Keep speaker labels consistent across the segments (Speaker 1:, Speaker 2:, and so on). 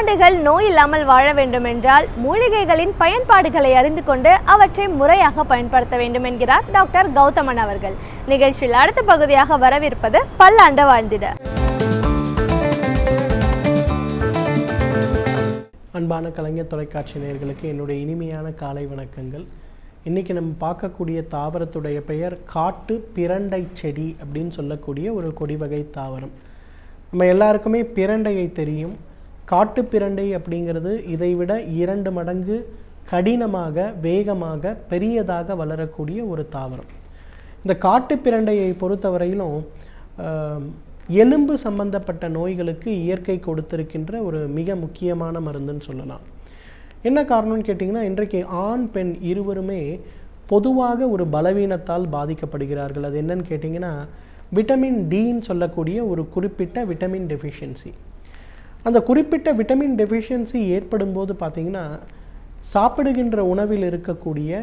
Speaker 1: பல்லாண்டுகள் நோய் இல்லாமல் வாழ வேண்டுமென்றால் மூலிகைகளின் பயன்பாடுகளை அறிந்து கொண்டு அவற்றை முறையாக பயன்படுத்த வேண்டும் என்கிறார் டாக்டர் கௌதமன் அவர்கள். நிகழ்ச்சியில் அடுத்த பகுதியாக வரவிருப்பது பல்லாண்டு வாழ்ந்திட.
Speaker 2: அன்பான கலைஞர் தொலைக்காட்சி நேயர்களுக்கு என்னுடைய இனிமையான காலை வணக்கங்கள். இன்றைக்கி நம்ம பார்க்கக்கூடிய தாவரத்துடைய பெயர் காட்டு பிரண்டை செடி அப்படின்னு சொல்லக்கூடிய ஒரு கொடி வகை தாவரம். நம்ம எல்லாருக்குமே பிரண்டையை தெரியும். காட்டு பிரண்டை அப்படிங்கிறது இதைவிட 2 மடங்கு கடினமாக, வேகமாக, பெரியதாக வளரக்கூடிய ஒரு தாவரம். இந்த காட்டு பிரண்டையை பொறுத்தவரையிலும் எலும்பு சம்பந்தப்பட்ட நோய்களுக்கு இயற்கை கொடுத்திருக்கின்ற ஒரு மிக முக்கியமான மருந்துன்னு சொல்லலாம். என்ன காரணம்னு கேட்டிங்கன்னா, இன்றைக்கு ஆண் பெண் இருவருமே பொதுவாக ஒரு பலவீனத்தால் பாதிக்கப்படுகிறார்கள். அது என்னன்னு கேட்டிங்கன்னா, விட்டமின் டின்னு சொல்லக்கூடிய ஒரு குறிப்பிட்ட விட்டமின் டெஃபிஷியன்சி. அந்த குறிப்பிட்ட விட்டமின் டெஃபிஷியன்சி ஏற்படும் போது பார்த்திங்கன்னா, சாப்பிடுகின்ற உணவில் இருக்கக்கூடிய,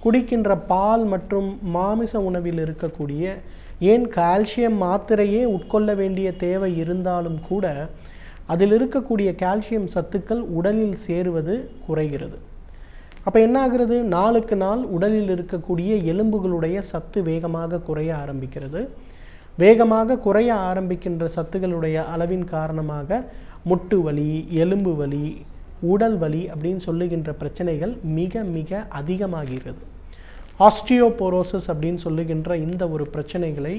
Speaker 2: குடிக்கின்ற பால் மற்றும் மாமிச உணவில் இருக்கக்கூடிய, ஏன் கால்சியம் மாத்திரையே உட்கொள்ள வேண்டிய தேவை இருந்தாலும் கூட அதில் இருக்கக்கூடிய கால்சியம் சத்துக்கள் உடலில் சேருவது குறைகிறது. அப்போ என்ன ஆகிறது? நாளுக்கு நாள் உடலில் இருக்கக்கூடிய எலும்புகளுடைய சத்து வேகமாக குறைய ஆரம்பிக்கிறது. வேகமாக குறைய ஆரம்பிக்கின்ற சத்துக்களுடைய அளவின் காரணமாக முட்டு வலி, எலும்பு வலி, உடல் வலி அப்படின்னு சொல்லுகின்ற பிரச்சனைகள் மிக மிக அதிகமாகிறது. ஆஸ்டியோபோரோசிஸ் அப்படின்னு சொல்லுகின்ற இந்த ஒரு பிரச்சனைகளை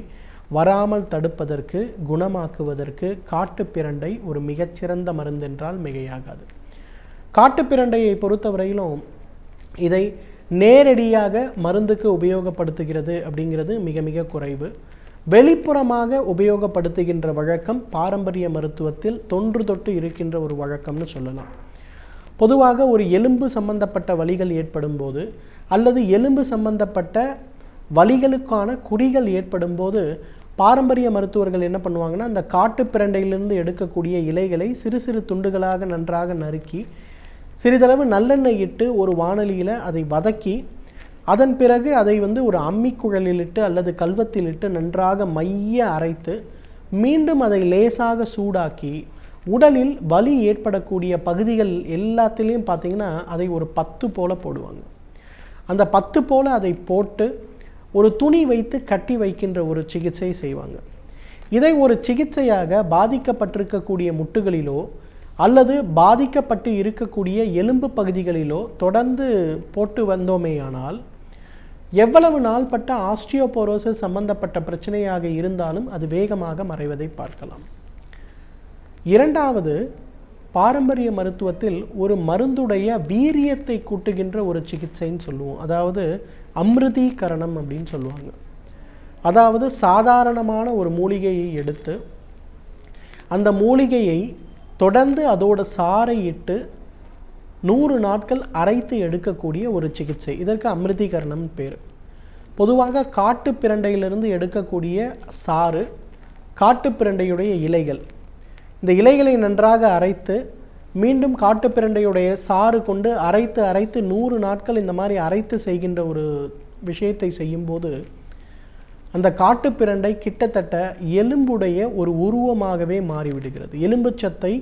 Speaker 2: வராமல் தடுப்பதற்கு, குணமாக்குவதற்கு காட்டு பிரண்டை ஒரு மிகச்சிறந்த மருந்து என்றால் மிகையாகாது. காட்டு பிரண்டையை பொறுத்தவரையிலும் இதை நேரடியாக மருந்துக்கு உபயோகப்படுத்துகிறது அப்படிங்கிறது மிக மிக குறைவு. வெளிப்புறமாக உபயோகப்படுத்துகின்ற வழக்கம் பாரம்பரிய மருத்துவத்தில் தொன்று தொட்டு இருக்கின்ற ஒரு வழக்கம்னு சொல்லலாம். பொதுவாக ஒரு எலும்பு சம்பந்தப்பட்ட வலிகள் ஏற்படும் போது அல்லது எலும்பு சம்பந்தப்பட்ட வலிகளுக்கான குறிகள் ஏற்படும் போது பாரம்பரிய மருத்துவர்கள் என்ன பண்ணுவாங்கன்னா, அந்த காட்டு பிரண்டையிலிருந்து எடுக்கக்கூடிய இலைகளை சிறு சிறு துண்டுகளாக நன்றாக நறுக்கி சிறிதளவு நல்லெண்ணெய் இட்டு ஒரு வாணலியில் அதை வதக்கி அதன் பிறகு அதை ஒரு அம்மிக்குழலில் இட்டு அல்லது கல்வத்தில் இட்டு நன்றாக மைய அரைத்து மீண்டும் அதை லேசாக சூடாக்கி உடலில் வலி ஏற்படக்கூடிய பகுதிகள் எல்லாத்திலையும் பார்த்திங்கன்னா அதை ஒரு 10 போல போடுவாங்க. அந்த 10 போல அதை போட்டு ஒரு துணி வைத்து கட்டி வைக்கின்ற ஒரு சிகிச்சை செய்வாங்க. இதை ஒரு சிகிச்சையாக பாதிக்கப்பட்டிருக்கக்கூடிய முட்டுகளிலோ அல்லது பாதிக்கப்பட்டு இருக்கக்கூடிய எலும்பு பகுதிகளிலோ தொடர்ந்து போட்டு வந்தோமேயானால் எவ்வளவு நாள்பட்ட ஆஸ்டியோபோரோசிஸ் சம்பந்தப்பட்ட பிரச்சனையாக இருந்தாலும் அது வேகமாக மறைவதை பார்க்கலாம். இரண்டாவது, பாரம்பரிய மருத்துவத்தில் ஒரு மருந்துடைய வீரியத்தை கூட்டுகின்ற ஒரு சிகிச்சைன்னு சொல்லுவோம். அதாவது அமிர்தீகரணம் அப்படின்னு சொல்லுவாங்க. அதாவது சாதாரணமான ஒரு மூலிகையை எடுத்து அந்த மூலிகையை தொடர்ந்து அதோட சாறை இட்டு 100 நாட்கள் அரைத்து எடுக்கக்கூடிய ஒரு சிகிச்சை. இதற்கு அமிர்தீகரணம் பேர். பொதுவாக காட்டு பிரண்டையிலிருந்து எடுக்கக்கூடிய சாறு, காட்டு பிரண்டையுடைய இலைகள், இந்த இலைகளை நன்றாக அரைத்து மீண்டும் காட்டு பிரண்டையுடைய சாறு கொண்டு அரைத்து 100 நாட்கள் இந்த மாதிரி அரைத்து செய்கின்ற ஒரு விஷயத்தை செய்யும்போது அந்த காட்டு பிரண்டை கிட்டத்தட்ட எலும்புடைய ஒரு உருவமாகவே மாறிவிடுகிறது. எலும்பு சத்தை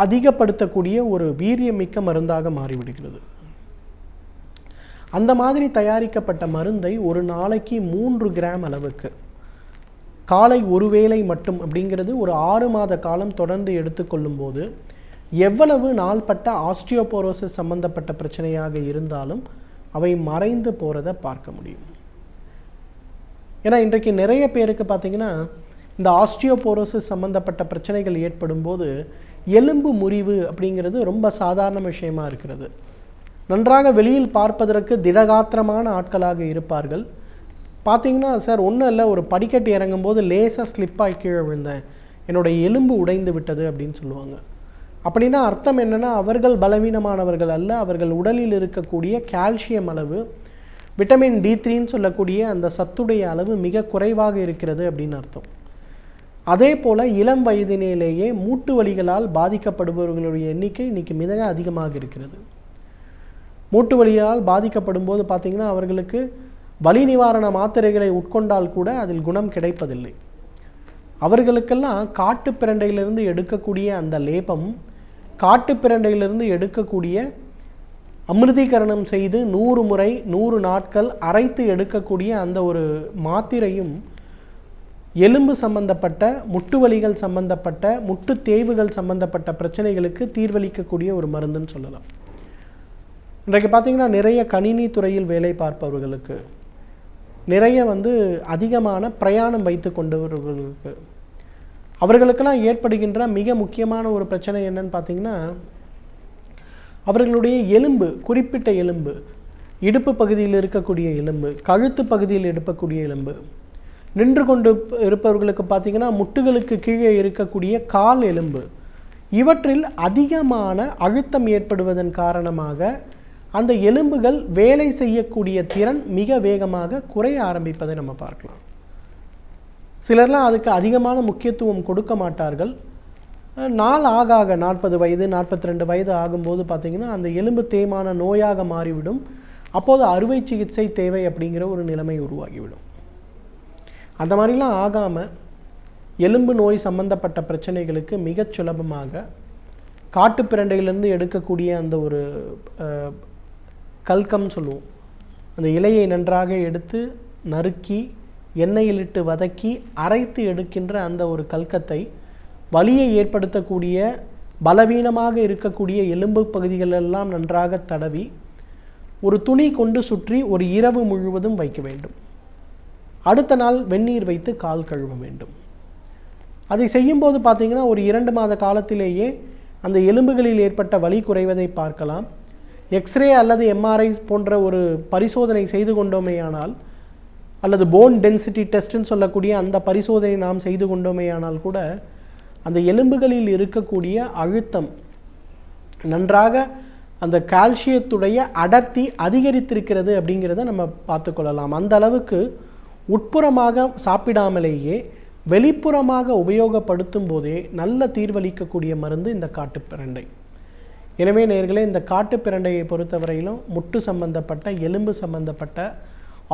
Speaker 2: அதிகப்படுத்தக்கூடிய ஒரு வீரியமிக்க மருந்தாக மாறிவிடுகிறது. அந்த மாதிரி தயாரிக்கப்பட்ட மருந்தை ஒரு நாளைக்கு 3 கிராம் அளவுக்கு காலை ஒரு வேளை மட்டும் அப்படிங்கிறது ஒரு 6 மாத காலம் தொடர்ந்து எடுத்துக்கொள்ளும் போது எவ்வளவு நாள்பட்ட ஆஸ்டியோபோரோசிஸ் சம்பந்தப்பட்ட பிரச்சனையாக இருந்தாலும் அவை மறைந்து போகிறத பார்க்க முடியும். ஏன்னா இன்றைக்கு நிறைய பேருக்கு பார்த்திங்கன்னா இந்த ஆஸ்டியோபோரோசிஸ் சம்பந்தப்பட்ட பிரச்சனைகள் ஏற்படும் போது எலும்பு முறிவு அப்படிங்கிறது ரொம்ப சாதாரண விஷயமா இருக்கிறது. நன்றாக வெளியில் பார்ப்பதற்கு திடகாத்திரமான ஆட்களாக இருப்பார்கள். பார்த்திங்கன்னா, சார் ஒன்றும் இல்லை, ஒரு படிக்கட்டு இறங்கும்போது லேசாக ஸ்லிப்பாகி கீழே விழுந்தேன், என்னுடைய எலும்பு உடைந்து விட்டது அப்படின்னு சொல்லுவாங்க. அப்படின்னா அர்த்தம் என்னென்னா, அவர்கள் பலவீனமானவர்கள் அல்ல, அவர்கள் உடலில் இருக்கக்கூடிய கால்சியம் அளவு, விட்டமின் D3ன்னு சொல்லக்கூடிய அந்த சத்துடைய அளவு மிக குறைவாக இருக்கிறது அப்படின்னு அர்த்தம். அதே போல் இளம் வயதினிலேயே மூட்டு வலிகளால் பாதிக்கப்படுபவர்களுடைய எண்ணிக்கை இன்றைக்கி மிக அதிகமாக இருக்கிறது. மூட்டு வலியால் பாதிக்கப்படும் போது பார்த்திங்கன்னா அவர்களுக்கு வலி நிவாரண மாத்திரைகளை உட்கொண்டால் கூட அதில் குணம் கிடைப்பதில்லை. அவர்களுக்கெல்லாம் காட்டு பிரண்டையிலிருந்து எடுக்கக்கூடிய அந்த லேபம் காட்டுப்பிரண்டையிலிருந்து எடுக்கக்கூடிய அமிர்தீகரணம் செய்து 100 முறை 100 நாட்கள் அரைத்து எடுக்கக்கூடிய அந்த ஒரு மாத்திரையும் எலும்பு சம்பந்தப்பட்ட, முட்டு வலிகள் சம்பந்தப்பட்ட, முட்டு தேய்வுகள் சம்பந்தப்பட்ட பிரச்சனைகளுக்கு தீர்வளிக்கக்கூடிய ஒரு மருந்துன்னு சொல்லலாம். இன்றைக்கு பார்த்திங்கன்னா நிறைய கணினி துறையில் வேலை பார்ப்பவர்களுக்கு, நிறைய அதிகமான பிரயாணம் வைத்து கொண்டவர்களுக்கு, அவர்களுக்கெல்லாம் ஏற்படுகின்ற மிக முக்கியமான ஒரு பிரச்சனை என்னன்னு பார்த்திங்கன்னா, அவர்களுடைய எலும்பு, குறிப்பிட்ட எலும்பு, இடுப்பு பகுதியில் இருக்கக்கூடிய எலும்பு, கழுத்து பகுதியில் எடுக்கக்கூடிய எலும்பு, நின்று கொண்டு இருப்பவர்களுக்கு பார்த்திங்கன்னா முட்டுகளுக்கு கீழே இருக்கக்கூடிய கால் எலும்பு, இவற்றில் அதிகமான அழுத்தம் ஏற்படுவதன் காரணமாக அந்த எலும்புகள் வேலை செய்யக்கூடிய திறன் மிக வேகமாக குறைய ஆரம்பிப்பதை நம்ம பார்க்கலாம். சிலர்லாம் அதுக்கு அதிகமான முக்கியத்துவம் கொடுக்க மாட்டார்கள். நாள் ஆக 40 வயது 42 வயது ஆகும்போது பார்த்திங்கன்னா அந்த எலும்பு தேய்மான நோயாக மாறிவிடும். அப்போது அறுவை சிகிச்சை தேவை அப்படிங்கிற ஒரு நிலைமை உருவாகிவிடும். அந்த மாதிரிலாம் ஆகாமல் எலும்பு நோய் சம்பந்தப்பட்ட பிரச்சனைகளுக்கு மிகச் சுலபமாக காட்டுப்பிரண்டையிலிருந்து எடுக்கக்கூடிய அந்த ஒரு கல்கம் சொல்லுவோம், அந்த இலையை நன்றாக எடுத்து நறுக்கி எண்ணெயிலிட்டு வதக்கி அரைத்து எடுக்கின்ற அந்த ஒரு கல்கத்தை வலியை ஏற்படுத்தக்கூடிய, பலவீனமாக இருக்கக்கூடிய எலும்பு பகுதிகளெல்லாம் நன்றாக தடவி ஒரு துணி கொண்டு சுற்றி ஒரு இரவு முழுவதும் வைக்க வேண்டும். அடுத்த நாள் வெந்நீர் வைத்து கால் கழுவ வேண்டும். அதை செய்யும்போது பார்த்திங்கன்னா ஒரு 2 மாத காலத்திலேயே அந்த எலும்புகளில் ஏற்பட்ட வலி குறைவதை பார்க்கலாம். எக்ஸ்ரே அல்லது எம்ஆர்ஐ போன்ற ஒரு பரிசோதனை செய்து கொண்டோமேயானால், அல்லது போன் டென்சிட்டி டெஸ்ட்டுன்னு சொல்லக்கூடிய அந்த பரிசோதனை நாம் செய்து கொண்டோமேயானால் கூட அந்த எலும்புகளில் இருக்கக்கூடிய அழுத்தம் நன்றாக, அந்த கால்சியத்துடைய அடர்த்தி அதிகரித்திருக்கிறது அப்படிங்கிறத நம்ம பார்த்துக்கொள்ளலாம். அந்த அளவுக்கு உட்புறமாக சாப்பிடாமலேயே வெளிப்புறமாக உபயோகப்படுத்தும் போதே நல்ல தீர்வளிக்கக்கூடிய மருந்து இந்த காட்டுப்பிரண்டை. எனவே நேயர்களே, இந்த காட்டுப்பிரண்டையை பொறுத்தவரையிலும் முட்டு சம்பந்தப்பட்ட, எலும்பு சம்பந்தப்பட்ட,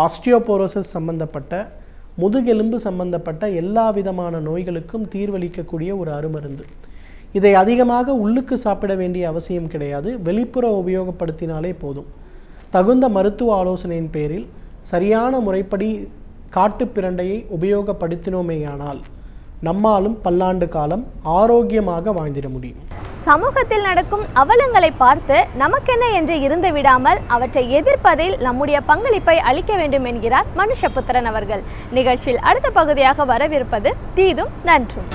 Speaker 2: ஆஸ்டியோபோரோசிஸ் சம்பந்தப்பட்ட, முதுகெலும்பு சம்பந்தப்பட்ட எல்லா விதமான நோய்களுக்கும் தீர்வளிக்கக்கூடிய ஒரு அருமருந்து. இதை அதிகமாக உள்ளுக்கு சாப்பிட வேண்டிய அவசியம் கிடையாது. வெளிப்புற உபயோகப்படுத்தினாலே போதும். தகுந்த மருத்துவ ஆலோசனையின் பேரில் சரியான முறைப்படி காட்டுப்பிரண்டையை உபயோகப்படுத்தினோமேயானால் நம்மாலும் பல்லாண்டு காலம் ஆரோக்கியமாக வாழ்ந்திட முடியும்.
Speaker 1: சமூகத்தில் நடக்கும் அவலங்களை பார்த்து நமக்கென்ன என்று இருந்து விடாமல் அவற்றை எதிர்ப்பதில் நம்முடைய பங்களிப்பை அளிக்க வேண்டும் என்கிறார் மனுஷபுத்திரன் அவர்கள். நிகழ்ச்சியில் அடுத்த பகுதியாக வரவிருப்பது தீதும் நன்றும்.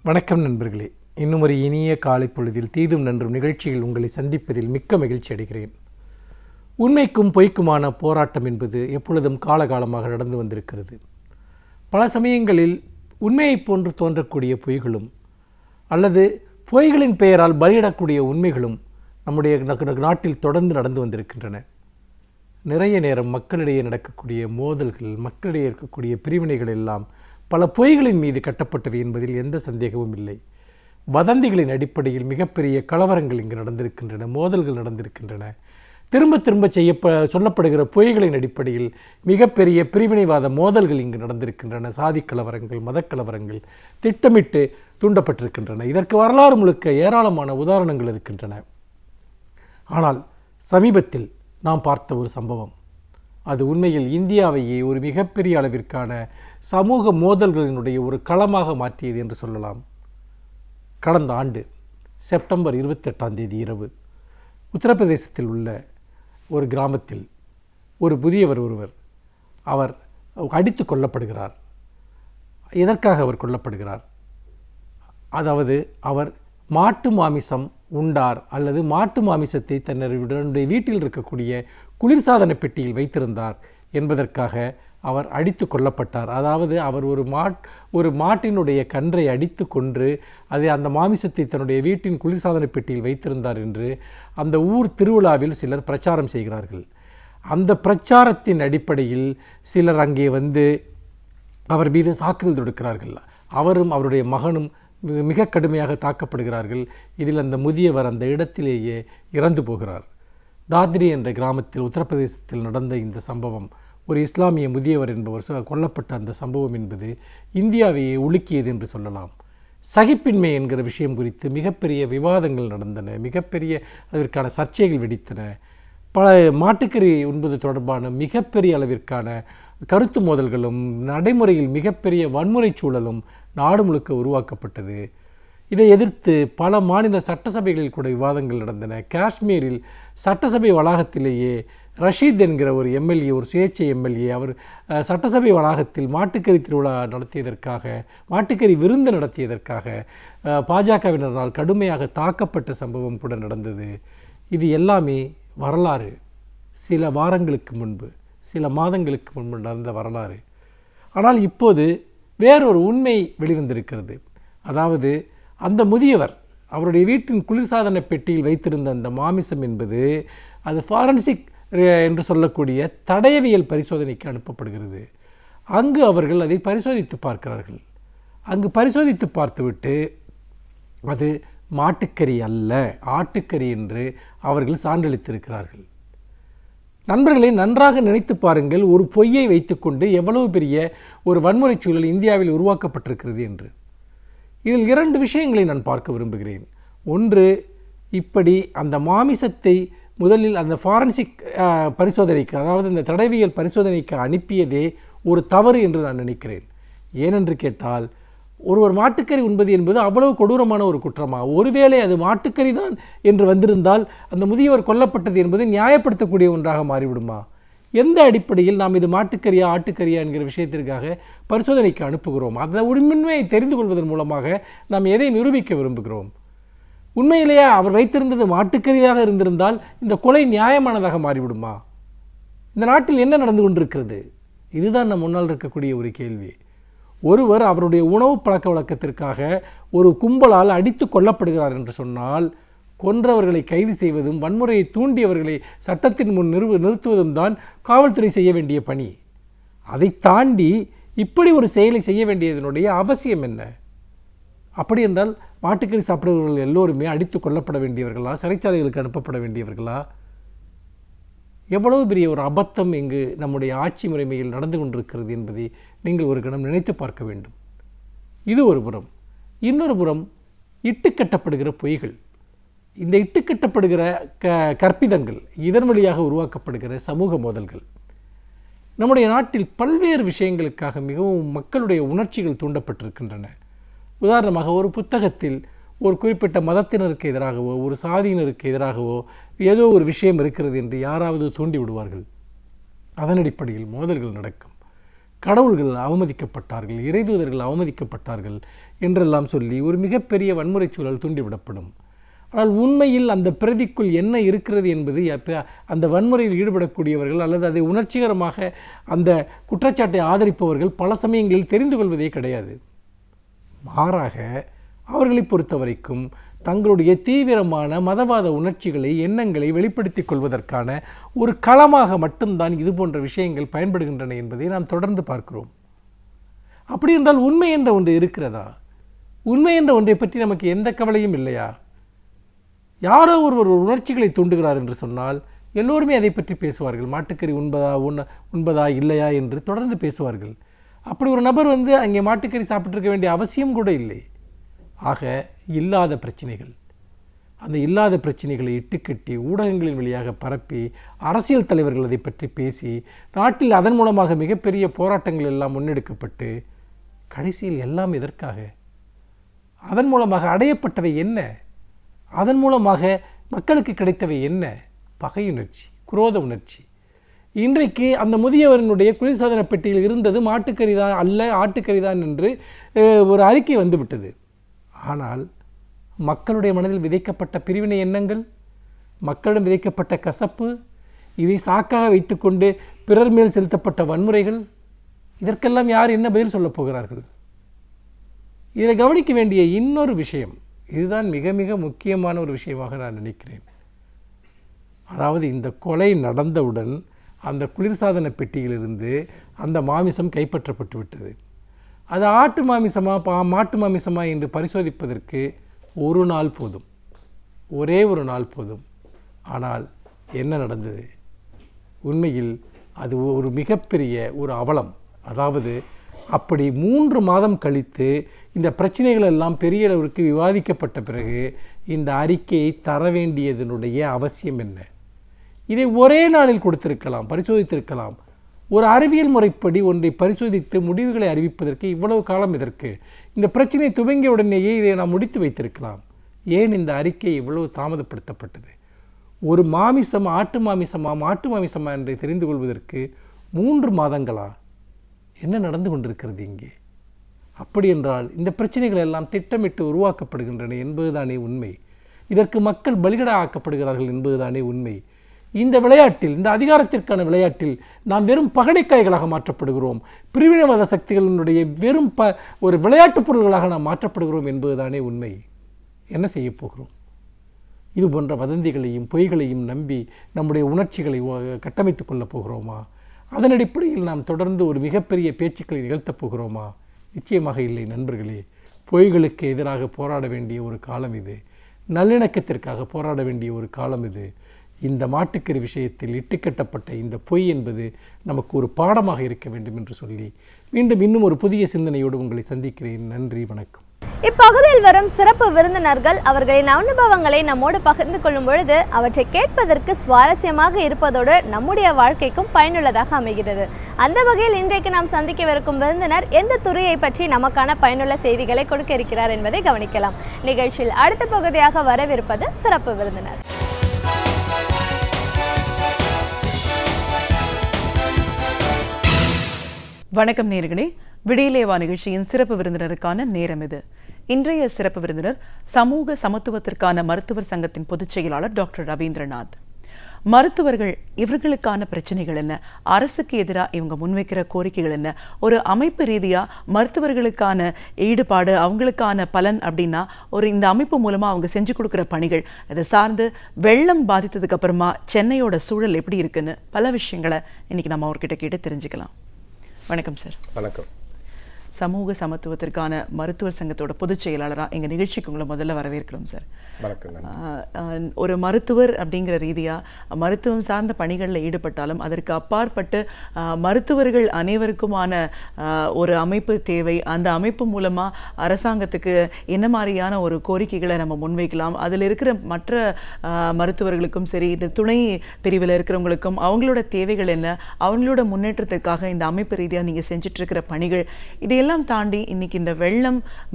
Speaker 3: வணக்கம் நண்பர்களே, இன்னும் ஒரு இனிய காலை பொழுதில் தீதும் நன்றும் நிகழ்ச்சியில் உங்களை சந்திப்பதில் மிக்க மகிழ்ச்சி அடைகிறேன். உண்மைக்கும் பொய்க்குமான போராட்டம் என்பது எப்பொழுதும் காலகாலமாக நடந்து வந்திருக்கிறது. பல சமயங்களில் உண்மையைப் போன்று தோன்றக்கூடிய பொய்களும் அல்லது பொய்களின் பெயரால் பலியிடக்கூடிய உண்மைகளும் நம்முடைய நாட்டில் தொடர்ந்து நடந்து வந்திருக்கின்றன. நிறைய நேரம் மக்களிடையே நடக்கக்கூடிய மோதல்கள், மக்களிடையே இருக்கக்கூடிய பிரிவினைகள் எல்லாம் பல பொய்களின் மீது கட்டப்பட்டவை என்பதில் எந்த சந்தேகமும் இல்லை. வதந்திகளின் அடிப்படையில் மிகப்பெரிய கலவரங்கள் இங்கு நடந்திருக்கின்றன, மோதல்கள் நடந்திருக்கின்றன. திரும்ப திரும்ப சொல்லப்படுகிற பொய்களின் அடிப்படையில் மிகப்பெரிய பிரிவினைவாத மோதல்கள் இங்கு நடந்திருக்கின்றன. சாதி கலவரங்கள், மதக்கலவரங்கள் திட்டமிட்டு தூண்டப்பட்டிருக்கின்றன. இதற்கு வரலாறு முழுக்க ஏராளமான உதாரணங்கள் இருக்கின்றன. ஆனால் சமீபத்தில் நாம் பார்த்த ஒரு சம்பவம், அது உண்மையில் இந்தியாவையே ஒரு மிகப்பெரிய அளவிற்கான சமூக மோதல்களினுடைய ஒரு களமாக மாற்றியது என்று சொல்லலாம். கடந்த ஆண்டு செப்டம்பர் 28 இரவு உத்தரப்பிரதேசத்தில் உள்ள ஒரு கிராமத்தில் ஒரு முதியவர் ஒருவர் அவர் அடித்து கொல்லப்படுகிறார். எதற்காக அவர் கொல்லப்படுகிறார்? அதாவது அவர் மாட்டு மாமிசம் உண்டார் அல்லது மாட்டு மாமிசத்தை தன்னுடைய வீட்டில் இருக்கக்கூடிய குளிர்சாதன பெட்டியில் வைத்திருந்தார் என்பதற்காக அவர் அடித்து கொல்லப்பட்டார். அதாவது அவர் ஒரு மாட்டினுடைய கன்றை அடித்து கொன்று அந்த மாமிசத்தை தன்னுடைய வீட்டின் குளிர்சாதன பெட்டியில் வைத்திருந்தார் என்று அந்த ஊர் திருவிழாவில் சிலர் பிரச்சாரம் செய்கிறார்கள். அந்த பிரச்சாரத்தின் அடிப்படையில் சிலர் அங்கே அவர் மீது தாக்குதல் தொடுக்கிறார்கள். அவரும் அவருடைய மகனும் மிக கடுமையாக தாக்கப்படுகிறார்கள். இதில் அந்த முதியவர் அந்த இடத்திலேயே இறந்து போகிறார். தாத்ரி என்ற கிராமத்தில் உத்தரப்பிரதேசத்தில் நடந்த இந்த சம்பவம் ஒரு இஸ்லாமிய முதியவர் என்பவர் கொல்லப்பட்ட அந்த சம்பவம் என்பது இந்தியாவையே உலுக்கியது என்று சொல்லலாம். சகிப்பின்மை என்கிற விஷயம் குறித்து மிகப்பெரிய விவாதங்கள் நடந்தன, மிகப்பெரிய அதற்கான சர்ச்சைகள் வெடித்தன. பல மாட்டுக்கறி உண்பது தொடர்பான மிகப்பெரிய அளவிற்கான கருத்து மோதல்களும் நடைமுறையில் மிகப்பெரிய வன்முறை சூழலும் நாடு முழுக்க உருவாக்கப்பட்டது. இதை எதிர்த்து பல மாநில சட்டசபைகளில் கூட விவாதங்கள் நடந்தன. காஷ்மீரில் சட்டசபை வளாகத்திலேயே ரஷீத் என்கிற ஒரு எம்எல்ஏ, ஒரு சுயேட்சை எம்எல்ஏ, அவர் சட்டசபை வளாகத்தில் மாட்டுக்கறி திருவிழா நடத்தியதற்காக, மாட்டுக்கறி விருந்து நடத்தியதற்காக பாஜகவினரால் கடுமையாக தாக்கப்பட்ட சம்பவம் கூட நடந்தது. இது எல்லாமே வரலாறு. சில வாரங்களுக்கு முன்பு, சில மாதங்களுக்கு முன்பு நடந்த வரலாறு. ஆனால் இப்போது வேறொரு உண்மை வெளிவந்திருக்கிறது. அதாவது அந்த முதியவர் அவருடைய வீட்டின் குளிர்சாதன பெட்டியில் வைத்திருந்த அந்த மாமிசம் என்பது அது ஃபாரன்சிக் என்று சொல்லக்கூடிய தடயவியல் பரிசோதனைக்கு அனுப்பப்படுகிறது. அங்கு அவர்கள் அதை பரிசோதித்து பார்க்கிறார்கள். அங்கு பரிசோதித்து பார்த்துவிட்டு அது மாட்டுக்கறி அல்ல, ஆட்டுக்கறி என்று அவர்கள் சான்றளித்திருக்கிறார்கள். நண்பர்களை நன்றாக நினைத்து பாருங்கள், ஒரு பொய்யை வைத்துக்கொண்டு எவ்வளவு பெரிய ஒரு வன்முறை சூழல் இந்தியாவில் உருவாக்கப்பட்டிருக்கிறது என்று. இதில் 2 விஷயங்களை நான் பார்க்க விரும்புகிறேன். ஒன்று, இப்படி அந்த மாமிசத்தை முதலில் அந்த ஃபாரன்சிக் பரிசோதனைக்கு, அதாவது இந்த தடவியல் பரிசோதனைக்கு அனுப்பியதே ஒரு தவறு என்று நான் நினைக்கிறேன். ஏனென்று கேட்டால், ஒருவர் மாட்டுக்கறி உண்பது என்பது அவ்வளவு கொடூரமான ஒரு குற்றமா? ஒருவேளை அது மாட்டுக்கறி தான் என்று வந்திருந்தால் அந்த முதியவர் கொல்லப்பட்டது என்பது நியாயப்படுத்தக்கூடிய ஒன்றாக மாறிவிடுமா? எந்த அடிப்படையில் நாம் இது மாட்டுக்கறியா ஆட்டுக்கறியா என்கிற விஷயத்திற்காக பரிசோதனைக்கு அனுப்புகிறோம்? அந்த உண்மையை தெரிந்து கொள்வதன் மூலமாக நாம் எதை நிரூபிக்க விரும்புகிறோம்? உண்மையிலேயே அவர் வைத்திருந்தது மாட்டுக்கறியாக இருந்திருந்தால் இந்த கொலை நியாயமானதாக மாறிவிடுமா? இந்த நாட்டில் என்ன நடந்து கொண்டிருக்கிறது? இதுதான் நம் முன்னால் இருக்கக்கூடிய ஒரு கேள்வி. ஒருவர் அவருடைய உணவு பழக்க வழக்கத்திற்காக ஒரு கும்பலால் அடித்து கொல்லப்படுகிறார் என்று சொன்னால், கொன்றவர்களை கைது செய்வதும் வன்முறையை தூண்டியவர்களை சட்டத்தின் முன் நிறுத்துவதும் தான் காவல்துறை செய்ய வேண்டிய பணி. அதை தாண்டி இப்படி ஒரு செயலை செய்ய வேண்டியதனுடைய அவசியம் என்ன? அப்படி என்றால் மாட்டுக்கறி சாப்பிடுபவர்கள் எல்லோருமே அடித்து கொல்லப்பட வேண்டியவர்களா? சிறைச்சாலைகளுக்கு அனுப்பப்பட வேண்டியவர்களா? எவ்வளவு பெரிய ஒரு அபத்தம் இங்கு நம்முடைய ஆட்சி முறைமையில் நடந்து கொண்டிருக்கிறது என்பதை நீங்கள் ஒரு கணம் நினைத்து பார்க்க வேண்டும். இது ஒரு புறம். இன்னொரு புறம் இட்டுக்கட்டப்படுகிற பொய்கள், இந்த இட்டுக்கட்டப்படுகிற கற்பிதங்கள், இதன் வழியாக உருவாக்கப்படுகிற சமூக மோதல்கள் நம்முடைய நாட்டில் பல்வேறு விஷயங்களுக்காக மிகவும் மக்களுடைய உணர்ச்சிகள் தூண்டப்பட்டிருக்கின்றன. உதாரணமாக, ஒரு புத்தகத்தில் ஒரு குறிப்பிட்ட மதத்தினருக்கு எதிராகவோ ஒரு சாதியினருக்கு எதிராகவோ ஏதோ ஒரு விஷயம் இருக்கிறது என்று யாராவது தூண்டி விடுவார்கள். அதன் அடிப்படையில் மோதல்கள் நடக்கும். கடவுள்கள் அவமதிக்கப்பட்டார்கள், இறைதூதர்கள் அவமதிக்கப்பட்டார்கள் என்றெல்லாம் சொல்லி ஒரு மிகப்பெரிய வன்முறை சூழல் தூண்டிவிடப்படும். ஆனால் உண்மையில் அந்த பிரதிக்குள் என்ன இருக்கிறது என்பது அந்த வன்முறையில் ஈடுபடக்கூடியவர்கள் அல்லது அதை உணர்ச்சிகரமாக அந்த குற்றச்சாட்டை ஆதரிப்பவர்கள் பல சமயங்களில் தெரிந்து கொள்வதே கிடையாது. மாறாக அவர்களை பொறுத்த வரைக்கும் தங்களுடைய தீவிரமான மதவாத உணர்ச்சிகளை, எண்ணங்களை வெளிப்படுத்திக் கொள்வதற்கான ஒரு களமாக மட்டும்தான் இது போன்ற விஷயங்கள் பயன்படுகின்றன என்பதை நாம் தொடர்ந்து பார்க்கிறோம். அப்படி என்றால் உண்மை என்ற ஒன்று இருக்கிறதா? உண்மை என்ற ஒன்றை பற்றி நமக்கு எந்த கவலையும் இல்லையா? யாரோ ஒருவர் உணர்ச்சிகளை தூண்டுகிறார் என்று சொன்னால் எல்லோருமே அதை பற்றி பேசுவார்கள். மாட்டுக்கறி உண்பதா இல்லையா என்று தொடர்ந்து பேசுவார்கள். அப்படி ஒரு நபர் அங்கே மாட்டுக்கறி சாப்பிட்டிருக்க வேண்டிய அவசியம் கூட இல்லை. ஆக இல்லாத பிரச்சனைகள், அந்த இல்லாத பிரச்சனைகளை இட்டுக்கட்டி ஊடகங்களின் வழியாக பரப்பி அரசியல் தலைவர்கள் அதை பற்றி பேசி நாட்டில் அதன் மூலமாக மிகப்பெரிய போராட்டங்கள் எல்லாம் முன்னெடுக்கப்பட்டு கடைசியில் எல்லாம் எதற்காக? அதன் மூலமாக அடையப்பட்டவை என்ன? அதன் மூலமாக மக்களுக்கு கிடைத்தவை என்ன? பகையுணர்ச்சி, குரோத உணர்ச்சி. இன்றைக்கு அந்த முதியவரினுடைய குளிர்சாதன பெட்டியில் இருந்தது மாட்டுக்கறிதான் அல்ல, ஆட்டுக்கறிதான் என்று ஒரு அறிக்கை வந்துவிட்டது. ஆனால் மக்களுடைய மனதில் விதைக்கப்பட்ட பிரிவினை எண்ணங்கள், மக்களிடம் விதைக்கப்பட்ட கசப்பு, இதை சாக்காக வைத்துக்கொண்டு பிறர் மேல் செலுத்தப்பட்ட வன்முறைகள், இதற்கெல்லாம் யார் என்ன பதில் சொல்லப் போகிறார்கள்? இதில் கவனிக்க வேண்டிய இன்னொரு விஷயம், இதுதான் மிக மிக முக்கியமான ஒரு விஷயமாக நான் நினைக்கிறேன். அதாவது இந்த கொலை நடந்தவுடன் அந்த குளிர்சாதன பெட்டியிலிருந்து அந்த மாமிசம் கைப்பற்றப்பட்டு விட்டது. அது ஆட்டு மாமிசமா மாட்டு மாமிசமா என்று பரிசோதிப்பதற்கு ஒரு நாள் போதும், ஒரே ஒரு நாள் போதும். ஆனால் என்ன நடந்தது? உண்மையில் அது ஒரு மிகப்பெரிய ஒரு அவலம். அதாவது அப்படி 3 மாதம் கழித்து இந்த பிரச்சனைகள் எல்லாம் பெரிய அளவிற்கு விவாதிக்கப்பட்ட பிறகு இந்த அறிக்கையை தர வேண்டியதனுடைய அவசியம் என்ன? இதை ஒரே நாளில் கொடுத்திருக்கலாம், பரிசோதித்திருக்கலாம். ஒரு அறிவியல் முறைப்படி ஒன்றை பரிசோதித்து முடிவுகளை அறிவிப்பதற்கு இவ்வளவு காலம் எதற்கு? இந்த பிரச்சனை துவங்கிய உடனேயே இதை நாம் முடித்து வைத்திருக்கலாம். ஏன் இந்த அறிக்கை இவ்வளவு தாமதப்படுத்தப்பட்டது? ஒரு மாமிசம் ஆட்டு மாமிசமா மாட்டு மாமிசமா என்று தெரிந்து கொள்வதற்கு 3 மாதங்களா? என்ன நடந்து கொண்டிருக்கிறது இங்கே? அப்படி என்றால் இந்த பிரச்சனைகள் எல்லாம் திட்டமிட்டு உருவாக்கப்படுகின்றன என்பதுதானே உண்மை. இதற்கு மக்கள் பலிகடா ஆக்கப்படுகிறார்கள் என்பதுதானே உண்மை. இந்த விளையாட்டில், இந்த அதிகாரத்திற்கான விளையாட்டில் நாம் வெறும் பகடைக்காய்களாக மாற்றப்படுகிறோம். பிரிவினைவாத சக்திகளினுடைய வெறும் ஒரு விளையாட்டுப் பொருள்களாக நாம் மாற்றப்படுகிறோம் என்பதுதானே உண்மை. என்ன செய்ய போகிறோம்? இது போன்ற வதந்திகளையும் பொய்களையும் நம்பி நம்முடைய உணர்ச்சிகளை கட்டமைத்துக் கொள்ளப் போகிறோமா? அதன் அடிப்படையில் நாம் தொடர்ந்து ஒரு மிகப்பெரிய பேச்சுக்களை நிகழ்த்தப் போகிறோமா? நிச்சயமாக இல்லை நண்பர்களே. பொய்களுக்கு எதிராக போராட வேண்டிய ஒரு காலம் இது. நல்லிணக்கத்திற்காக போராட வேண்டிய ஒரு காலம் இது. இந்த மாட்டுக்கறி விஷயத்தில் இட்டுக்கட்டப்பட்ட இந்த பொய் என்பது நமக்கு ஒரு பாடமாக இருக்க வேண்டும் என்று சொல்லி மீண்டும் இன்னும் ஒரு புதிய சிந்தனையோடு உங்களை சந்திக்கிறேன். நன்றி, வணக்கம்.
Speaker 1: இப்பகுதியில் வரும் சிறப்பு விருந்தினர்கள் அவர்களின் அனுபவங்களை நம்மோடு பகிர்ந்து கொள்ளும் பொழுது அவற்றை கேட்பதற்கு சுவாரஸ்யமாக இருப்பதோடு நம்முடைய வாழ்க்கைக்கும் பயனுள்ளதாக அமைகிறது. அந்த வகையில் இன்றைக்கு நாம் சந்திக்கவிருக்கும் விருந்தினர் எந்த துறையை பற்றி நமக்கான பயனுள்ள செய்திகளை கொடுக்க இருக்கிறார் என்பதை கவனிக்கலாம். நிகழ்ச்சியில் அடுத்த பகுதியாக வரவிருப்பது சிறப்பு விருந்தினர்.
Speaker 4: வணக்கம் நேயர்களே, விடியலேவா நிகழ்ச்சியின் சிறப்பு விருந்தினருக்கான நேரம் இது. இன்றைய சிறப்பு விருந்தினர் சமூக சமத்துவத்திற்கான மருத்துவர் சங்கத்தின் பொதுச் செயலாளர் டாக்டர் ரவீந்திரநாத். மருத்துவர்கள், இவர்களுக்கான பிரச்சனைகள் என்ன, அரசுக்கு எதிராக இவங்க முன்வைக்கிற கோரிக்கைகள் என்ன, ஒரு அமைப்பு ரீதியாக மருத்துவர்களுக்கான ஈடுபாடு, அவங்களுக்கான பலன் அப்படின்னா இந்த அமைப்பு மூலமாக அவங்க செஞ்சு கொடுக்குற பணிகள், அதை சார்ந்து வெள்ளம் பாதித்ததுக்கு அப்புறமா சென்னையோட சூழல் எப்படி இருக்குன்னு பல விஷயங்களை இன்னைக்கு நம்ம அவர்கிட்ட கேட்டு தெரிஞ்சுக்கலாம். வணக்கம் சார்.
Speaker 5: வணக்கம்.
Speaker 4: சமூக சமத்துவத்திற்கான மருத்துவர் சங்கத்தோட பொதுச் செயலாளராக எங்கள் நிகழ்ச்சிக்கு உங்களை முதல்ல வரவேற்கிறோம் சார்.
Speaker 5: வணக்கம்.
Speaker 4: ஒரு மருத்துவர் அப்படிங்கிற ரீதியாக மருத்துவம் சார்ந்த பணிகளில் ஈடுபட்டாலும் அதற்கு அப்பாற்பட்டு மருத்துவர்கள் அனைவருக்குமான ஒரு அமைப்பு தேவை. அந்த அமைப்பு மூலமாக அரசாங்கத்துக்கு என்ன மாதிரியான ஒரு கோரிக்கைகளை நம்ம முன்வைக்கலாம், அதில் இருக்கிற மற்ற மருத்துவர்களுக்கும் சரி, இந்த துணை பிரிவில் இருக்கிறவங்களுக்கும் அவங்களோட தேவைகள் என்ன, அவங்களோட முன்னேற்றத்திற்காக இந்த அமைப்பு ரீதியாக நீங்கள் செஞ்சிட்ருக்கிற பணிகள், இதையெல்லாம் தாண்டி இன்னைக்கு இந்த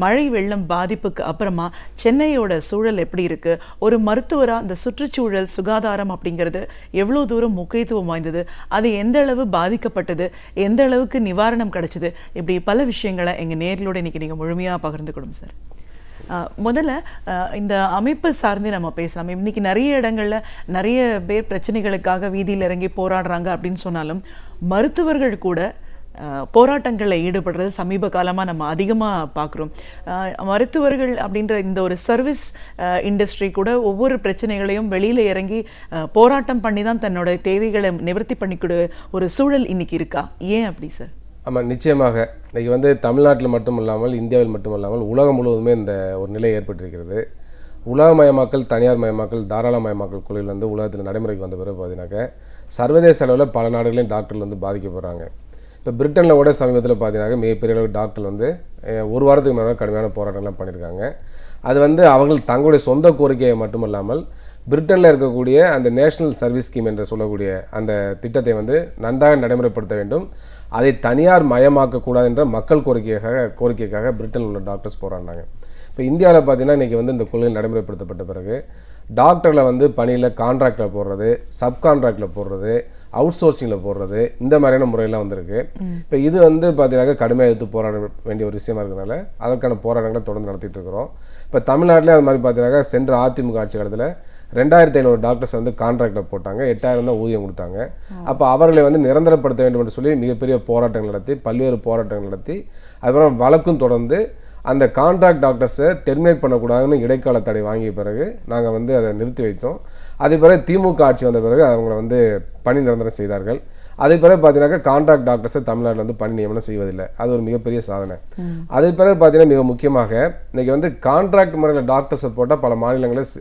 Speaker 4: மழை வெள்ளம் பாதிப்புக்கு அப்புறமா சென்னையோட சூழல் எப்படி இருக்கு, ஒரு மருத்துவரா இந்த சுற்றுச்சூழல் சுகாதாரம் அப்படிங்கிறது எவ்வளவு தூரம் முக்கியத்துவம் வாய்ந்தது, அது எந்த அளவு பாதிக்கப்பட்டது, எந்த அளவுக்கு நிவாரணம் கிடைச்சது, இப்படி பல விஷயங்களை எங்க நேர்களோட இன்னைக்கு நீங்க முழுமையா பகிர்ந்துக்கணும் சார். முதல்ல இந்த அமைப்பு சார்ந்து நம்ம பேசலாம். இன்னைக்கு நிறைய இடங்கள்ல நிறைய பேர் பிரச்சனைகளுக்காக வீதியில் இறங்கி போராடுறாங்க அப்படின்னு சொன்னாலும் மருத்துவர்கள் கூட போராட்டங்களில் ஈடுபடுறது சமீப காலமாக நம்ம அதிகமாக பார்க்குறோம். மருத்துவர்கள் அப்படின்ற இந்த ஒரு சர்வீஸ் இண்டஸ்ட்ரி கூட ஒவ்வொரு பிரச்சனைகளையும் வெளியில் இறங்கி போராட்டம் பண்ணி தான் தன்னோட தேவைகளை நிவர்த்தி பண்ணிக்கூட ஒரு சூழல் இன்னைக்கு இருக்கா? ஏன் அப்படி சார்?
Speaker 5: ஆமாம், நிச்சயமாக. இன்றைக்கி தமிழ்நாட்டில் மட்டும் இல்லாமல் இந்தியாவில் மட்டும் இல்லாமல் உலகம் முழுவதுமே இந்த ஒரு நிலை ஏற்பட்டிருக்கிறது. உலகமயமாக்கல், தனியார் மயமாக்கல், தாராளமயமாக்கல் கொள்கையில் உலகத்தில் நடைமுறைக்கு வந்த பிறகு பார்த்தீங்கன்னாக்க சர்வதேச அளவில் பல நாடுகளையும் டாக்டர்கள் பாதிக்கப்படுறாங்க. இப்போ பிரிட்டனில் கூட சமீபத்தில் பார்த்தீங்கன்னா மிகப்பெரிய அளவு டாக்டர் ஒரு வாரத்துக்கு முன்னாடி கடுமையான போராட்டங்கள்லாம் பண்ணியிருக்காங்க. அது அவர்கள் தங்களுடைய சொந்த கோரிக்கையை மட்டும் இல்லாமல் பிரிட்டனில் இருக்கக்கூடிய அந்த நேஷனல் சர்வீஸ் ஸ்கீம் என்று சொல்லக்கூடிய அந்த திட்டத்தை நன்றாக நடைமுறைப்படுத்த வேண்டும், அதை தனியார் மயமாக்கக்கூடாது என்ற மக்கள் கோரிக்கைக்காக பிரிட்டனில் உள்ள டாக்டர்ஸ் போராடினாங்க. இப்போ இந்தியாவில் பார்த்தீங்கன்னா இன்றைக்கி இந்த கொள்கை நடைமுறைப்படுத்தப்பட்ட பிறகு டாக்டரில் பணியில் கான்ட்ராக்டில் போடுறது, சப்கான்ட்ராக்டில் போடுறது, அவுட் சோர்சிங்கில் போடுறது, இந்த மாதிரியான முறையெல்லாம் வந்திருக்கு. இப்போ இது பார்த்தீங்கன்னா கடுமையாக எடுத்து போராட வேண்டிய ஒரு விஷயமா இருக்கிறதுனால அதற்கான போராட்டங்களை தொடர்ந்து நடத்திட்டு இருக்கிறோம். இப்போ தமிழ்நாட்டிலே அது மாதிரி பார்த்தீங்கன்னா சென்ற அதிமுக ஆட்சி காலத்தில் 2500 டாக்டர்ஸ் கான்ட்ராக்டில் போட்டாங்க, 8000 தான் ஊதியம் கொடுத்தாங்க. அப்போ அவர்களை நிரந்தரப்படுத்த வேண்டும் என்று சொல்லி மிகப்பெரிய போராட்டங்கள் நடத்தி, பல்வேறு போராட்டங்கள் நடத்தி, அதுக்கப்புறம் வழக்கும் தொடர்ந்து அந்த கான்ட்ராக்ட் டாக்டர்ஸை டெர்மினேட் பண்ணக்கூடாதுன்னு இடைக்கால தடை வாங்கிய பிறகு நாங்கள் அதை நிறுத்தி வைத்தோம். அதே பிறகு திமுக ஆட்சி வந்த பிறகு அவங்கள பணி நிரந்தரம் செய்தார்கள். அதே பிறகு பார்த்தீங்கன்னாக்கா கான்ட்ராக்ட் டாக்டர்ஸை தமிழ்நாட்டில் பணி நியமனம் செய்வதில்லை. அது ஒரு மிகப்பெரிய சாதனை. அதே பிறகு பார்த்தீங்கன்னா மிக முக்கியமாக இன்றைக்கி கான்ட்ராக்ட் முறையில் டாக்டர்ஸை போட்டால் பல மாநிலங்களில்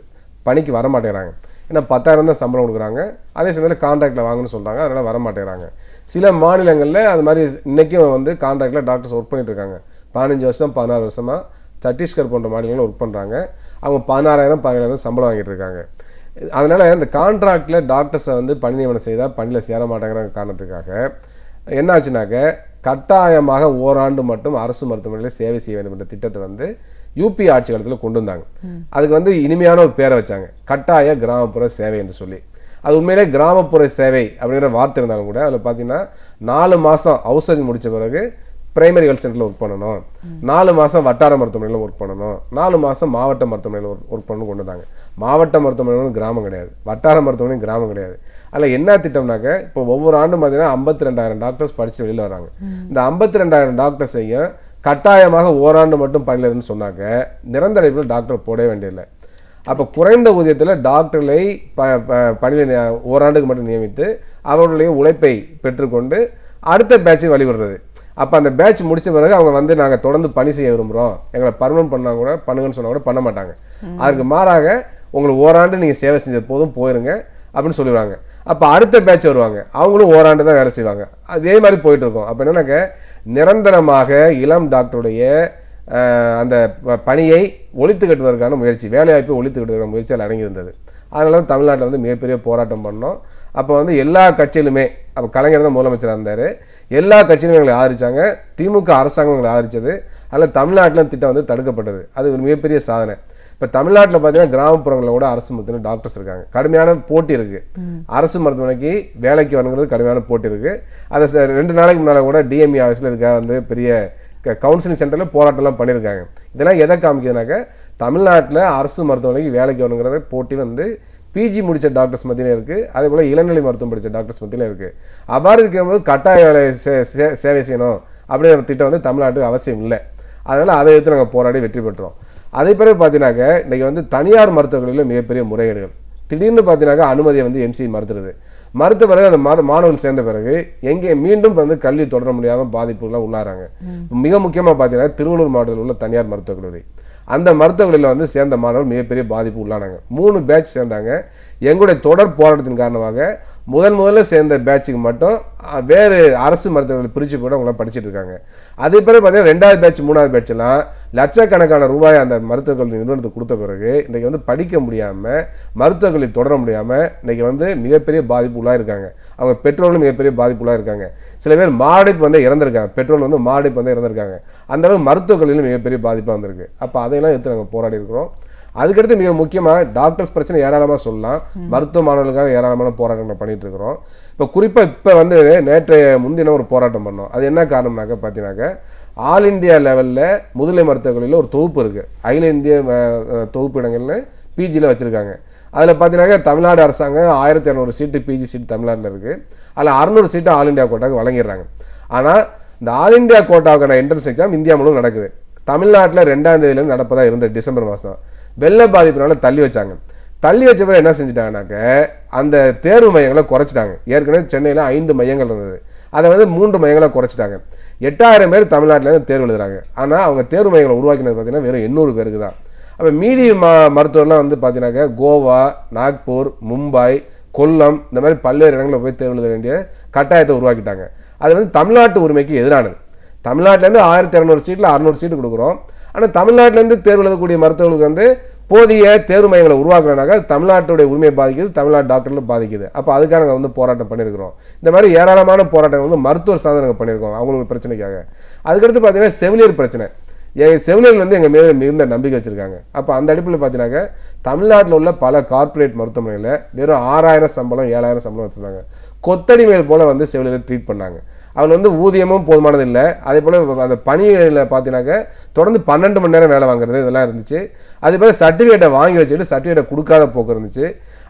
Speaker 5: பணிக்கு வர மாட்டேங்கிறாங்க. ஏன்னா 10,000 தான் சம்பளம் கொடுக்குறாங்க, அதே சமயத்தில் கான்ட்ராக்டில் வாங்கன்னு சொல்கிறாங்க, அதனால் வர மாட்டேங்கிறாங்க. சில மாநிலங்களில் அது மாதிரி இன்றைக்கும் வந்து கான்ட்ராக்டில் டாக்டர்ஸ் ஒர்க் பண்ணிட்டு இருக்காங்க. 15 வருஷம் 16 வருஷமாக சத்தீஸ்கர் போன்ற மாநிலங்களில் ஒர்க் பண்ணுறாங்க. அவங்க 16,000 17,000 சம்பளம் வாங்கிட்டு இருக்காங்க. அதனால் இந்த கான்ட்ராக்டில் டாக்டர்ஸை வந்து பணி நியமனம் செய்தால் பணியில் சேர மாட்டேங்கிற காரணத்துக்காக என்ன ஆச்சுனாக்க கட்டாயமாக ஓராண்டு மட்டும் அரசு மருத்துவமனையில் சேவை செய்ய வேண்டும் என்ற திட்டத்தை வந்து யூபி ஆட்சி காலத்தில் கொண்டு வந்தாங்க. அதுக்கு வந்து இனிமையான ஒரு பேரை வச்சாங்க, கட்டாய கிராமப்புற சேவை என்று சொல்லி. அது உண்மையிலே கிராமப்புற சேவை அப்படிங்கிற வார்த்தை இருந்தாலும் கூட அதில் பார்த்தீங்கன்னா 4 மாதம் ஹவுஸ் சர்ஜன் முடித்த பிறகு பிரைமரி ஹெல்த் சென்டரில் ஒர்க் பண்ணணும், 4 மாதம் வட்டார மருத்துவமனையில் ஒர்க் பண்ணணும், 4 மாதம் மாவட்ட மருத்துவமனையில் ஒர்க் பண்ணணும் கொண்டு வந்தாங்க. மாவட்ட மருத்துவமனையும் கிராமம் கிடையாது, வட்டார மருத்துவமனையும் கிராமம் கிடையாது. அதில் என்ன திட்டம்னாக்க இப்போ ஒவ்வொரு ஆண்டும் பார்த்தீங்கன்னா 52,000 டாக்டர்ஸ் படிச்சுட்டு வெளியில் வராங்க. இந்த 52,000 டாக்டர்ஸையும் கட்டாயமாக ஓராண்டு மட்டும் பணியிலன்னு சொன்னாக்க நிரந்தர டாக்டர் போட வேண்டியதில்லை. அப்போ குறைந்த ஊதியத்தில் டாக்டர்களை பணியில் ஓராண்டுக்கு மட்டும் நியமித்து அவர்களுடைய உழைப்பை பெற்றுக்கொண்டு அடுத்த பேட்சை வழிவிடுறது. அப்போ அந்த பேட்ச் முடிச்ச பிறகு அவங்க வந்து நாங்கள் தொடர்ந்து பணி செய்ய விரும்புகிறோம், எங்களை பர்மனன்ட் பண்ணால் கூட பண்ணுங்கன்னு சொன்னால் கூட பண்ண மாட்டாங்க. அதுக்கு மாறாக உங்களுக்கு ஓராண்டு நீங்கள் சேவை செஞ்ச போதும் போயிருங்க அப்படின்னு சொல்லிடுவாங்க. அப்போ அடுத்த பேட்ச் வருவாங்க, அவங்களும் ஓராண்டு தான் வேலை செய்வாங்க. அதே மாதிரி போயிட்டு இருக்கோம். அப்போ என்னன்னாக்க நிரந்தரமாக இளம் டாக்டருடைய அந்த பணியை ஒழித்து கட்டுவதற்கான முயற்சி, வேலைவாய்ப்பை ஒழித்து கட்டுவதற்கான முயற்சி அதில் அடங்கியிருந்தது. அதனால தான் தமிழ்நாட்டில் வந்து மிகப்பெரிய போராட்டம் பண்ணோம். அப்போ வந்து எல்லா கட்சியிலுமே, அப்போ கலைஞர் தான் முதலமைச்சராக இருந்தார், எல்லா கட்சியிலும் எங்களை ஆதரித்தாங்க. திமுக அரசாங்கம் எங்களை ஆதரித்தது. அதில் தமிழ்நாட்டில் திட்டம் வந்து தடுக்கப்பட்டது. அது ஒரு மிகப்பெரிய சாதனை. இப்போ தமிழ்நாட்டில் பார்த்தீங்கன்னா கிராமப்புறங்களில் கூட அரசு மருத்துவமனை டாக்டர்ஸ் இருக்காங்க. கடுமையான போட்டி இருக்குது. அரசு மருத்துவமனைக்கு வேலைக்கு வரணுங்கிறது கடுமையான போட்டி இருக்குது. அதை 2 நாளைக்கு முன்னால் கூட டிஎம்இ ஆஃபீஸில் இதுக்காக வந்து பெரிய கவுன்சிலிங் சென்டரில் போராட்டம்லாம் பண்ணியிருக்காங்க. இதெல்லாம் எதை காமிக்குதுனாக்க தமிழ்நாட்டில் அரசு மருத்துவமனைக்கு வேலைக்கு வரணுங்கிறத போட்டி வந்து பிஜி முடித்த டாக்டர்ஸ் மத்தியிலே இருக்குது, அதே போல் இளநிலை மருத்துவம் படித்த டாக்டர்ஸ் மத்தியிலே இருக்குது. அவ்வாறு இருக்கும்போது கட்டாய வேலை சேவை செய்யணும் அப்படிங்கிற திட்டம் வந்து தமிழ்நாட்டுக்கு அவசியம் இல்லை. அதனால் அதை எடுத்து நாங்கள் போராடி வெற்றி பெற்றோம். அதே பிறகு பார்த்தீங்கன்னாக்க இன்றைக்கி வந்து தனியார் மருத்துவர்களில் மிகப்பெரிய முறைகேடுகள். திடீர்னு பார்த்தீங்கன்னாக்கா அனுமதியை வந்து எம்சி மறுத்துறது, மறுத்த பிறகு அந்த மாணவர்கள் சேர்ந்த பிறகு எங்கே மீண்டும் வந்து கல்வி தொடர முடியாமல் பாதிப்புகள்லாம் உள்ளாராங்க. மிக முக்கியமாக பார்த்தீங்கன்னா திருவள்ளூர் மாவட்டத்தில் உள்ள தனியார் மருத்துவக் கல்லூரி, அந்த மருத்துவக் கல்லூரியில் வந்து சேர்ந்த மாணவர்கள் மிகப்பெரிய பாதிப்பு உள்ளானாங்க. 3 பேட்ச் சேர்ந்தாங்க. எங்களுடைய தொடர் போராட்டத்தின் காரணமாக முதல்ல சேர்ந்த பேட்சுக்கு மட்டும் வேறு அரசு மருத்துவர்களை பிரித்து போட்டு அவங்களாம் படிச்சுட்டு இருக்காங்க. அதே பிறகு பார்த்தீங்கன்னா 2வது பேட்ச் 3வது பேட்செல்லாம் லட்சக்கணக்கான ரூபாய் அந்த மருத்துவக் கல்லூரி நிறுவனத்துக்கு கொடுத்த பிறகு இன்றைக்கி வந்து படிக்க முடியாமல், மருத்துவக் கல்லூரி தொடர முடியாமல் இன்றைக்கி வந்து மிகப்பெரிய பாதிப்பு உள்ளாக இருக்காங்க. அவங்க பெட்ரோலும் மிகப்பெரிய பாதிப்பு உள்ளாக இருக்காங்க. சில பேர் மாரடைப்பு வந்து இறந்துருக்காங்க, பெட்ரோல் வந்து மாரடைப்பு வந்து இறந்துருக்காங்க. அந்தளவு மருத்துவக் கல்லூரியில் மிகப்பெரிய பாதிப்பாக வந்திருக்கு. அப்போ அதையெல்லாம் எடுத்து நாங்கள் போராடி இருக்கிறோம். அதுக்கடுத்து மிக முக்கியமாக டாக்டர்ஸ் பிரச்சனை ஏராளமாக சொல்லலாம், மருத்துவ மாணவர்களுக்காக ஏராளமான போராட்டங்களை பண்ணிகிட்டு இருக்கிறோம். இப்போ குறிப்பாக இப்போ வந்து நேற்றைய முன்தினம் ஒரு போராட்டம் பண்ணோம். அது என்ன காரணம்னாக்க பார்த்தீங்கன்னாக்க ஆல் இந்தியா லெவலில் முதுநிலை மருத்துவக் கல்லூரியில் ஒரு தொகுப்பு இருக்குது, அகில இந்திய தொகுப்பு இடங்கள்னு பிஜியில் வச்சுருக்காங்க. அதில் பார்த்தீங்கன்னாக்க தமிழ்நாடு அரசாங்கம் 1200 சீட்டு பிஜி சீட்டு தமிழ்நாட்டில் இருக்குது. அதில் 600 சீட்டு ஆல் இந்தியா கோட்டாவுக்கு வழங்கிடுறாங்க. ஆனால் இந்த ஆல் இந்தியா கோட்டாவுக்கான என்ட்ரன்ஸ் எக்ஸாம் இந்தியா முழுவதும் நடக்குது. தமிழ்நாட்டில் 2ஆம் தேதியிலேருந்து நடப்பதாக இருந்தது. டிசம்பர் மாதம் வெள்ள பாதிப்பினால தள்ளி வச்சாங்க. தள்ளி வச்ச பிறகு என்ன செஞ்சுட்டாங்கனாக்க அந்த தேர்வு மையங்களை குறைச்சிட்டாங்க. ஏற்கனவே சென்னையில் 5 மையங்கள் இருந்தது, அதை வந்து 3 மையங்களை குறைச்சிட்டாங்க. 8000 பேர் தமிழ்நாட்டிலேருந்து தேர்வு எழுதுறாங்க. ஆனால் அவங்க தேர்வு மையங்களை உருவாக்கினது பார்த்தீங்கன்னா வெறும் 800 பேருக்கு தான். அப்போ மீதி மருத்துவர்லாம் வந்து பார்த்தீங்கன்னாக்க கோவா, நாக்பூர், மும்பை, கொல்லம் இந்த மாதிரி பல்வேறு இடங்களில் போய் தேர்வு எழுத வேண்டிய கட்டாயத்தை உருவாக்கிட்டாங்க. அது வந்து தமிழ்நாட்டு உரிமைக்கு எதிரானது. தமிழ்நாட்டிலேருந்து 1200 சீட்டில் 600 சீட்டு கொடுக்குறோம். ஆனால் தமிழ்நாட்டிலேருந்து தேர்வு எழுதக்கூடிய மருத்துவர்களுக்கு வந்து போதிய தேர்வு மையங்களை உருவாக்குறனாக்க தமிழ்நாட்டுடைய உரிமையை பாதிக்குது, தமிழ்நாட்டு டாக்டர்களும் பாதிக்குது. அப்போ அதுக்காக நாங்கள் வந்து போராட்டம் பண்ணியிருக்கிறோம். இந்த மாதிரி ஏராளமான போராட்டங்கள் வந்து மருத்துவர் சார்ந்து நாங்கள் பண்ணியிருக்கோம் அவங்களுக்கு பிரச்சனைக்காக. அதுக்கடுத்து பார்த்தீங்கன்னா செவிலியர் பிரச்சனை. செவிலியர்கள் வந்து எங்கள் மீது மிகுந்த நம்பிக்கை வச்சுருக்காங்க. அப்போ அந்த அடிப்பில் பார்த்தீங்கன்னாக்க தமிழ்நாட்டில் உள்ள பல கார்ப்பரேட் மருத்துவமனையில் வெறும் 6000 சம்பளம் 7000 சம்பளம் வச்சுருந்தாங்க. கொத்தடி மேல் போல் வந்து செவிலியர் ட்ரீட் பண்ணாங்க. அவள் வந்து ஊதியமும் போதுமானது இல்லை. அதே போல் அந்த பணிகளில் பார்த்தீங்கன்னாக்க தொடர்ந்து 12 மணி நேரம் வேலை வாங்குறது இதெல்லாம் இருந்துச்சு. அதே போல் சர்டிஃபிகேட்டை வாங்கி வச்சுட்டு சர்டிஃபிகேட்டை கொடுக்காத போக்கு இருந்துச்சு.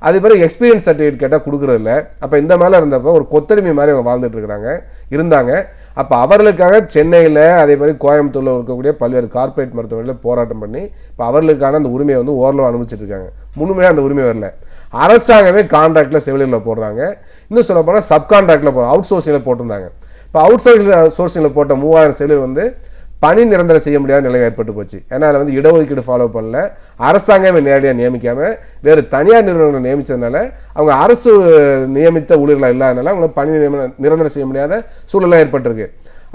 Speaker 5: அதே போல் எக்ஸ்பீரியன்ஸ் சர்டிஃபிகேட் கேட்டால் கொடுக்குறது இல்லை. அப்போ இந்த மேலே இருந்தப்போ ஒரு கொத்தடிமை மாதிரி அவங்க வாழ்ந்துட்டு இருந்தாங்க. அப்போ அவர்களுக்காக சென்னையில் அதே மாதிரி கோயம்புத்தூரில் இருக்கக்கூடிய பல்வேறு கார்ப்பரேட் மருத்துவமனையில் போராட்டம் பண்ணி இப்போ அவர்களுக்கான அந்த உரிமையை வந்து ஓரளவு அனுபவிச்சுட்டு இருக்காங்க. முழுமையாக அந்த உரிமை வரல. அரசாங்கமே கான்ட்ராக்டில் செவிலியரில் போடுறாங்க. இன்னும் சொல்ல போனால் சப்கான்ட்ராக்டில் அவுட் சோர்சிங்கில் போட்டிருந்தாங்க. இப்போ அவுட் சோர்சிங்கில் போட்ட 3000 செவிலியர் வந்து பணி நிரந்தரம் செய்ய முடியாத நிலை ஏற்பட்டு போச்சு. ஏன்னா அதில் வந்து இடஒதுக்கீடு ஃபாலோ பண்ணல, அரசாங்கமே நேரடியாக நியமிக்காமல் வேறு தனியார் நிறுவனங்களை நியமித்ததுனால அவங்க அரசு நியமித்த ஊழியர்களாக இல்லாதனால அவங்களை பணி நிரந்தரம் செய்ய முடியாத சூழலாக ஏற்பட்டிருக்கு.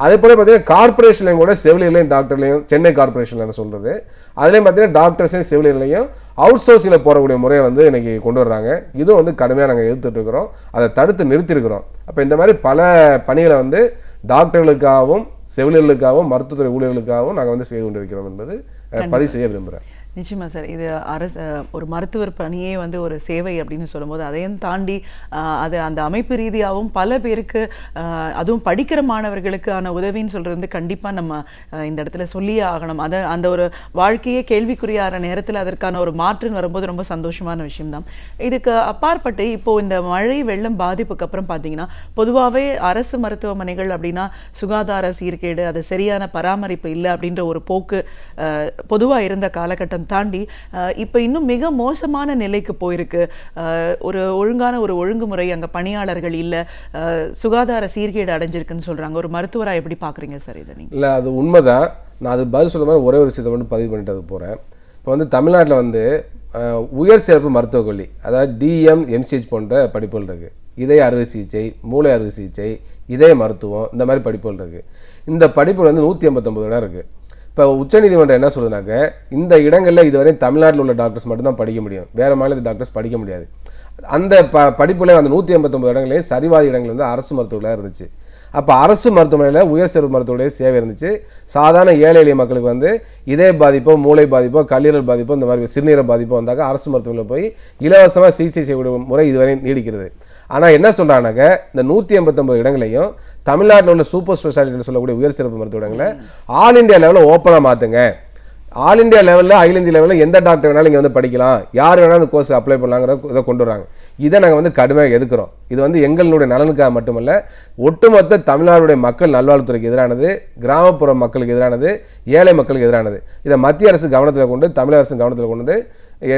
Speaker 5: அதே போல் பார்த்தீங்கன்னா கார்பரேஷன்லையும் கூட செவிலியர்களையும் டாக்டர்லையும், சென்னை கார்பரேஷனில் சொல்கிறது, அதுலேயும் பார்த்தீங்கன்னா டாக்டர்ஸையும் செவிலியர்களையும் அவுட் சோர்ஸிங்கில் போகக்கூடிய முறையை வந்து இன்றைக்கி கொண்டு வர்றாங்க. இதுவும் வந்து கடுமையாக நாங்கள் எதிர்த்துட்டு இருக்கிறோம், அதை தடுத்து நிறுத்தியிருக்கிறோம். அப்போ இந்த மாதிரி பல பணிகளை வந்து டாக்டர்களுக்காகவும் செவிலியர்களுக்காகவும் மருத்துவத்துறை ஊழியர்களுக்காகவும் நாங்கள் வந்து செய்து கொண்டிருக்கிறோம் என்பது பதிவு செய்ய விரும்புகிறேன்.
Speaker 4: நிச்சயமா சார், இது ஒரு மருத்துவர் பணியே வந்து ஒரு சேவை அப்படின்னு சொல்லும்போது அதையும் தாண்டி அது அந்த அமைப்பு ரீதியாகவும் பல பேருக்கு, அதுவும் படிக்கிற மாணவர்களுக்கான உதவின்னு சொல்கிறது வந்து கண்டிப்பாக நம்ம இந்த இடத்துல சொல்லியே ஆகணும். அதை அந்த ஒரு வாழ்க்கையே கேள்விக்குறியாகிற நேரத்தில் அதற்கான ஒரு மாற்றுன்னு வரும்போது ரொம்ப சந்தோஷமான விஷயம்தான். இதுக்கு அப்பாற்பட்டு இப்போது இந்த மழை வெள்ளம் பாதிப்புக்கு அப்புறம் பார்த்தீங்கன்னா பொதுவாகவே அரசு மருத்துவமனைகள் அப்படின்னா சுகாதார சீர்கேடு, அது சரியான பராமரிப்பு இல்லை அப்படின்ற ஒரு போக்கு பொதுவாக இருந்த காலகட்டம் தாண்டி இப்போ இன்னும் மிக மோசமான நிலைக்கு போயிருக்கு. ஒரு ஒழுங்கான ஒரு ஒழுங்குமுறை, அங்கே பணியாளர்கள் இல்லை, சுகாதார சீர்கேடு அடைஞ்சிருக்குன்னு சொல்கிறாங்க. ஒரு மருத்துவராக எப்படி பார்க்குறீங்க சார் இதை நீங்கள்?
Speaker 5: இல்லை, அது உண்மைதான். நான் அது பதில் சொல்ல மாதிரி ஒரே ஒரு விஷயத்தை மட்டும் பதிவு பண்ணிட்டு அது போகிறேன். இப்போ வந்து தமிழ்நாட்டில் வந்து உயர் சிறப்பு மருத்துவக் கல்வி, அதாவது டிஎம் எம்சிஹெச் போன்ற படிப்புகள் இருக்குது. இதய அறுவை சிகிச்சை, மூளை அறுவை சிகிச்சை, இதய மருத்துவம், இந்த மாதிரி படிப்புகள் இருக்குது. இந்த படிப்புகள் வந்து 189 இடம் இருக்குது. இப்போ உச்சநீதிமன்றம் என்ன சொல்லுதுனாக்க, இந்த இடங்களில் இதுவரை தமிழ்நாட்டில் உள்ள டாக்டர்ஸ் மட்டும்தான் படிக்க முடியும், வேறு மாநிலத்து டாக்டர்ஸ் படிக்க முடியாது. அந்த படிப்புல அந்த 189 இடங்களே சரிவாதி இடங்கள் வந்து அரசு மருத்துவர்களாக இருந்துச்சு. அப்போ அரசு மருத்துவமனையில் உயர் சிறப்பு மருத்துவருடைய சேவை இருந்துச்சு. சாதாரண ஏழை எளிய மக்களுக்கு வந்து இதய பாதிப்போ, மூளை பாதிப்போ, கல்லீரல் பாதிப்போ, இந்த மாதிரி சிறுநீரக பாதிப்போ வந்தாக்க அரசு மருத்துவமனையில் போய் இலவசமாக சிகிச்சை செய்யக்கூடிய முறை இதுவரை நீடிக்கிறது. ஆனால் என்ன சொல்கிறாங்க, இந்த 189 இடங்களையும் தமிழ்நாட்டில் உள்ள சூப்பர் ஸ்பெஷாலிட்டின்னு சொல்லக்கூடிய உயர் சிறப்பு மருத்துவ இடங்களை ஆல் இண்டியா லெவலில் ஓப்பனாக மாற்றுங்க. ஆல் இண்டியா லெவலில், அகில இந்திய லெவலில் எந்த டாக்டர் வேணாலும் இங்கே வந்து படிக்கலாம், யார் வேணாலும் அந்த கோர்ஸ் அப்ளை பண்ணலாங்கிற இதை கொண்டு வராங்க. இதை நாங்கள் வந்து கடுமையாக எதிர்க்கிறோம். இது வந்து எங்களுடைய நலனுக்காக மட்டுமல்ல, ஒட்டுமொத்த தமிழ்நாடுடைய மக்கள் நல்வாழ்வுத்துறைக்கு எதிரானது, கிராமப்புற மக்களுக்கு எதிரானது, ஏழை மக்களுக்கு எதிரானது. இதை மத்திய அரசு கவனத்தில் கொண்டு, தமிழக அரசு கவனத்தில் கொண்டு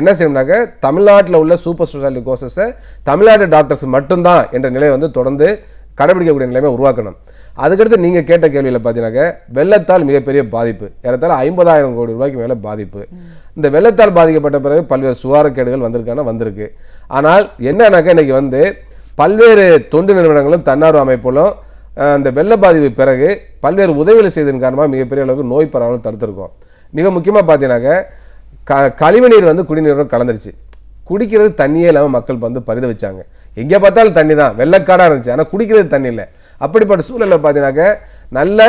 Speaker 5: என்ன செய்யணும்னாக்க தமிழ்நாட்டில் உள்ள சூப்பர் ஸ்பெஷாலிட்டி கோர்சஸை தமிழ்நாட்டு டாக்டர்ஸ் மட்டும்தான் என்ற நிலையை வந்து தொடர்ந்து கடைபிடிக்கக்கூடிய நிலைமை உருவாக்கணும். அதுக்கடுத்து நீங்கள் கேட்ட கேள்வியில் பார்த்தீங்கன்னாக்க வெள்ளத்தால் மிகப்பெரிய பாதிப்பு, ஏறத்தாழ 50,000 கோடி ரூபாய்க்கு மேலே பாதிப்பு. இந்த வெள்ளத்தால் பாதிக்கப்பட்ட பிறகு பல்வேறு சுகாதாரக்கேடுகள் வந்திருக்கு. ஆனால் என்னன்னாக்கா இன்றைக்கி வந்து பல்வேறு தொண்டு நிறுவனங்களும் தன்னார்வ அமைப்புகளும் அந்த வெள்ள பாதிப்பு பிறகு பல்வேறு உதவிகள் செய்ததன் காரணமாக மிகப்பெரிய அளவுக்கு நோய் பரவலும் தடுத்திருக்கோம். மிக முக்கியமாக பார்த்தீங்கன்னாக்க கழிவுநீர் வந்து குடிநீரோடு கலந்துருச்சு. குடிக்கிறது தண்ணியே இல்லாமல் மக்கள் வந்து பரிதவிச்சாங்க. எங்கே பார்த்தாலும் தண்ணி தான், வெள்ளக்காடாக இருந்துச்சு, ஆனால் குடிக்கிறது தண்ணி இல்லை. அப்படிப்பட்ட சூழலில் பார்த்தீங்கன்னாக்க நல்ல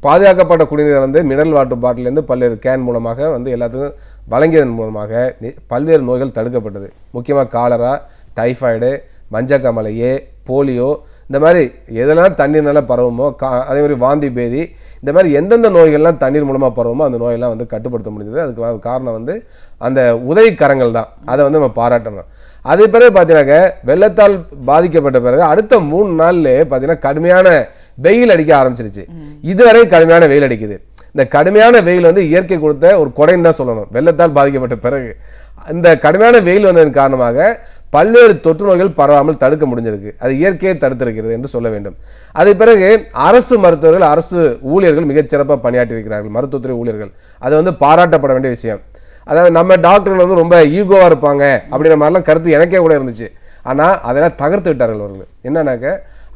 Speaker 5: பாதுகாக்கப்பட்ட குடிநீரை வந்து மினரல் வாட்டர் பாட்டிலேருந்து பல்வேறு கேன் மூலமாக வந்து எல்லாத்துக்கும் வழங்கியதன் மூலமாக பல்வேறு நோய்கள் தடுக்கப்பட்டது. முக்கியமாக காலரா, டைஃபாய்டு, மஞ்சக்காமலையே, போலியோ, இந்த மாதிரி எதெல்லாம் தண்ணீர் நல்லா பரவுமோ, அதே மாதிரி வாந்தி பேதி, இந்த மாதிரி எந்தெந்த நோய்கள்லாம் தண்ணீர் மூலமாக பரவுமோ அந்த நோயெல்லாம் வந்து கட்டுப்படுத்த முடிஞ்சது. அதுக்கு காரணம் வந்து அந்த உதவிக்கரங்கள் தான். அதை வந்து நம்ம பாராட்டணும். அதே பிறகு பார்த்தீங்கன்னாக்க வெள்ளத்தால் பாதிக்கப்பட்ட பிறகு அடுத்த 3 நாள்லேயே பார்த்தீங்கன்னா கடுமையான வெயில் அடிக்க ஆரம்பிச்சிருச்சு. இதுவரை கடுமையான வெயில் அடிக்குது. இந்த கடுமையான வெயில் வந்து இயற்கை கொடுத்த ஒரு கொடைன்னு தான் சொல்லணும். வெள்ளத்தால் பாதிக்கப்பட்ட பிறகு இந்த கடுமையான வெயில் வந்ததன் காரணமாக பல்வேறு தொற்று நோய்கள் பரவாமல் தடுக்க முடிஞ்சிருக்கு. அது இயற்கையை தடுத்திருக்கிறது என்று சொல்ல வேண்டும். அதே பிறகு அரசு மருத்துவர்கள், அரசு ஊழியர்கள் மிகச்சிறப்பாக பணியாற்றியிருக்கிறார்கள், மருத்துவத்துறை ஊழியர்கள். அது வந்து பாராட்டப்பட வேண்டிய விஷயம். அதாவது நம்ம டாக்டர்கள் வந்து ரொம்ப ஈகோவாக இருப்பாங்க அப்படின்ற மாதிரிலாம் கருத்து எனக்கே கூட இருந்துச்சு. ஆனால் அதெல்லாம் தகர்த்து விட்டார்கள் அவர்கள். என்னன்னாக்க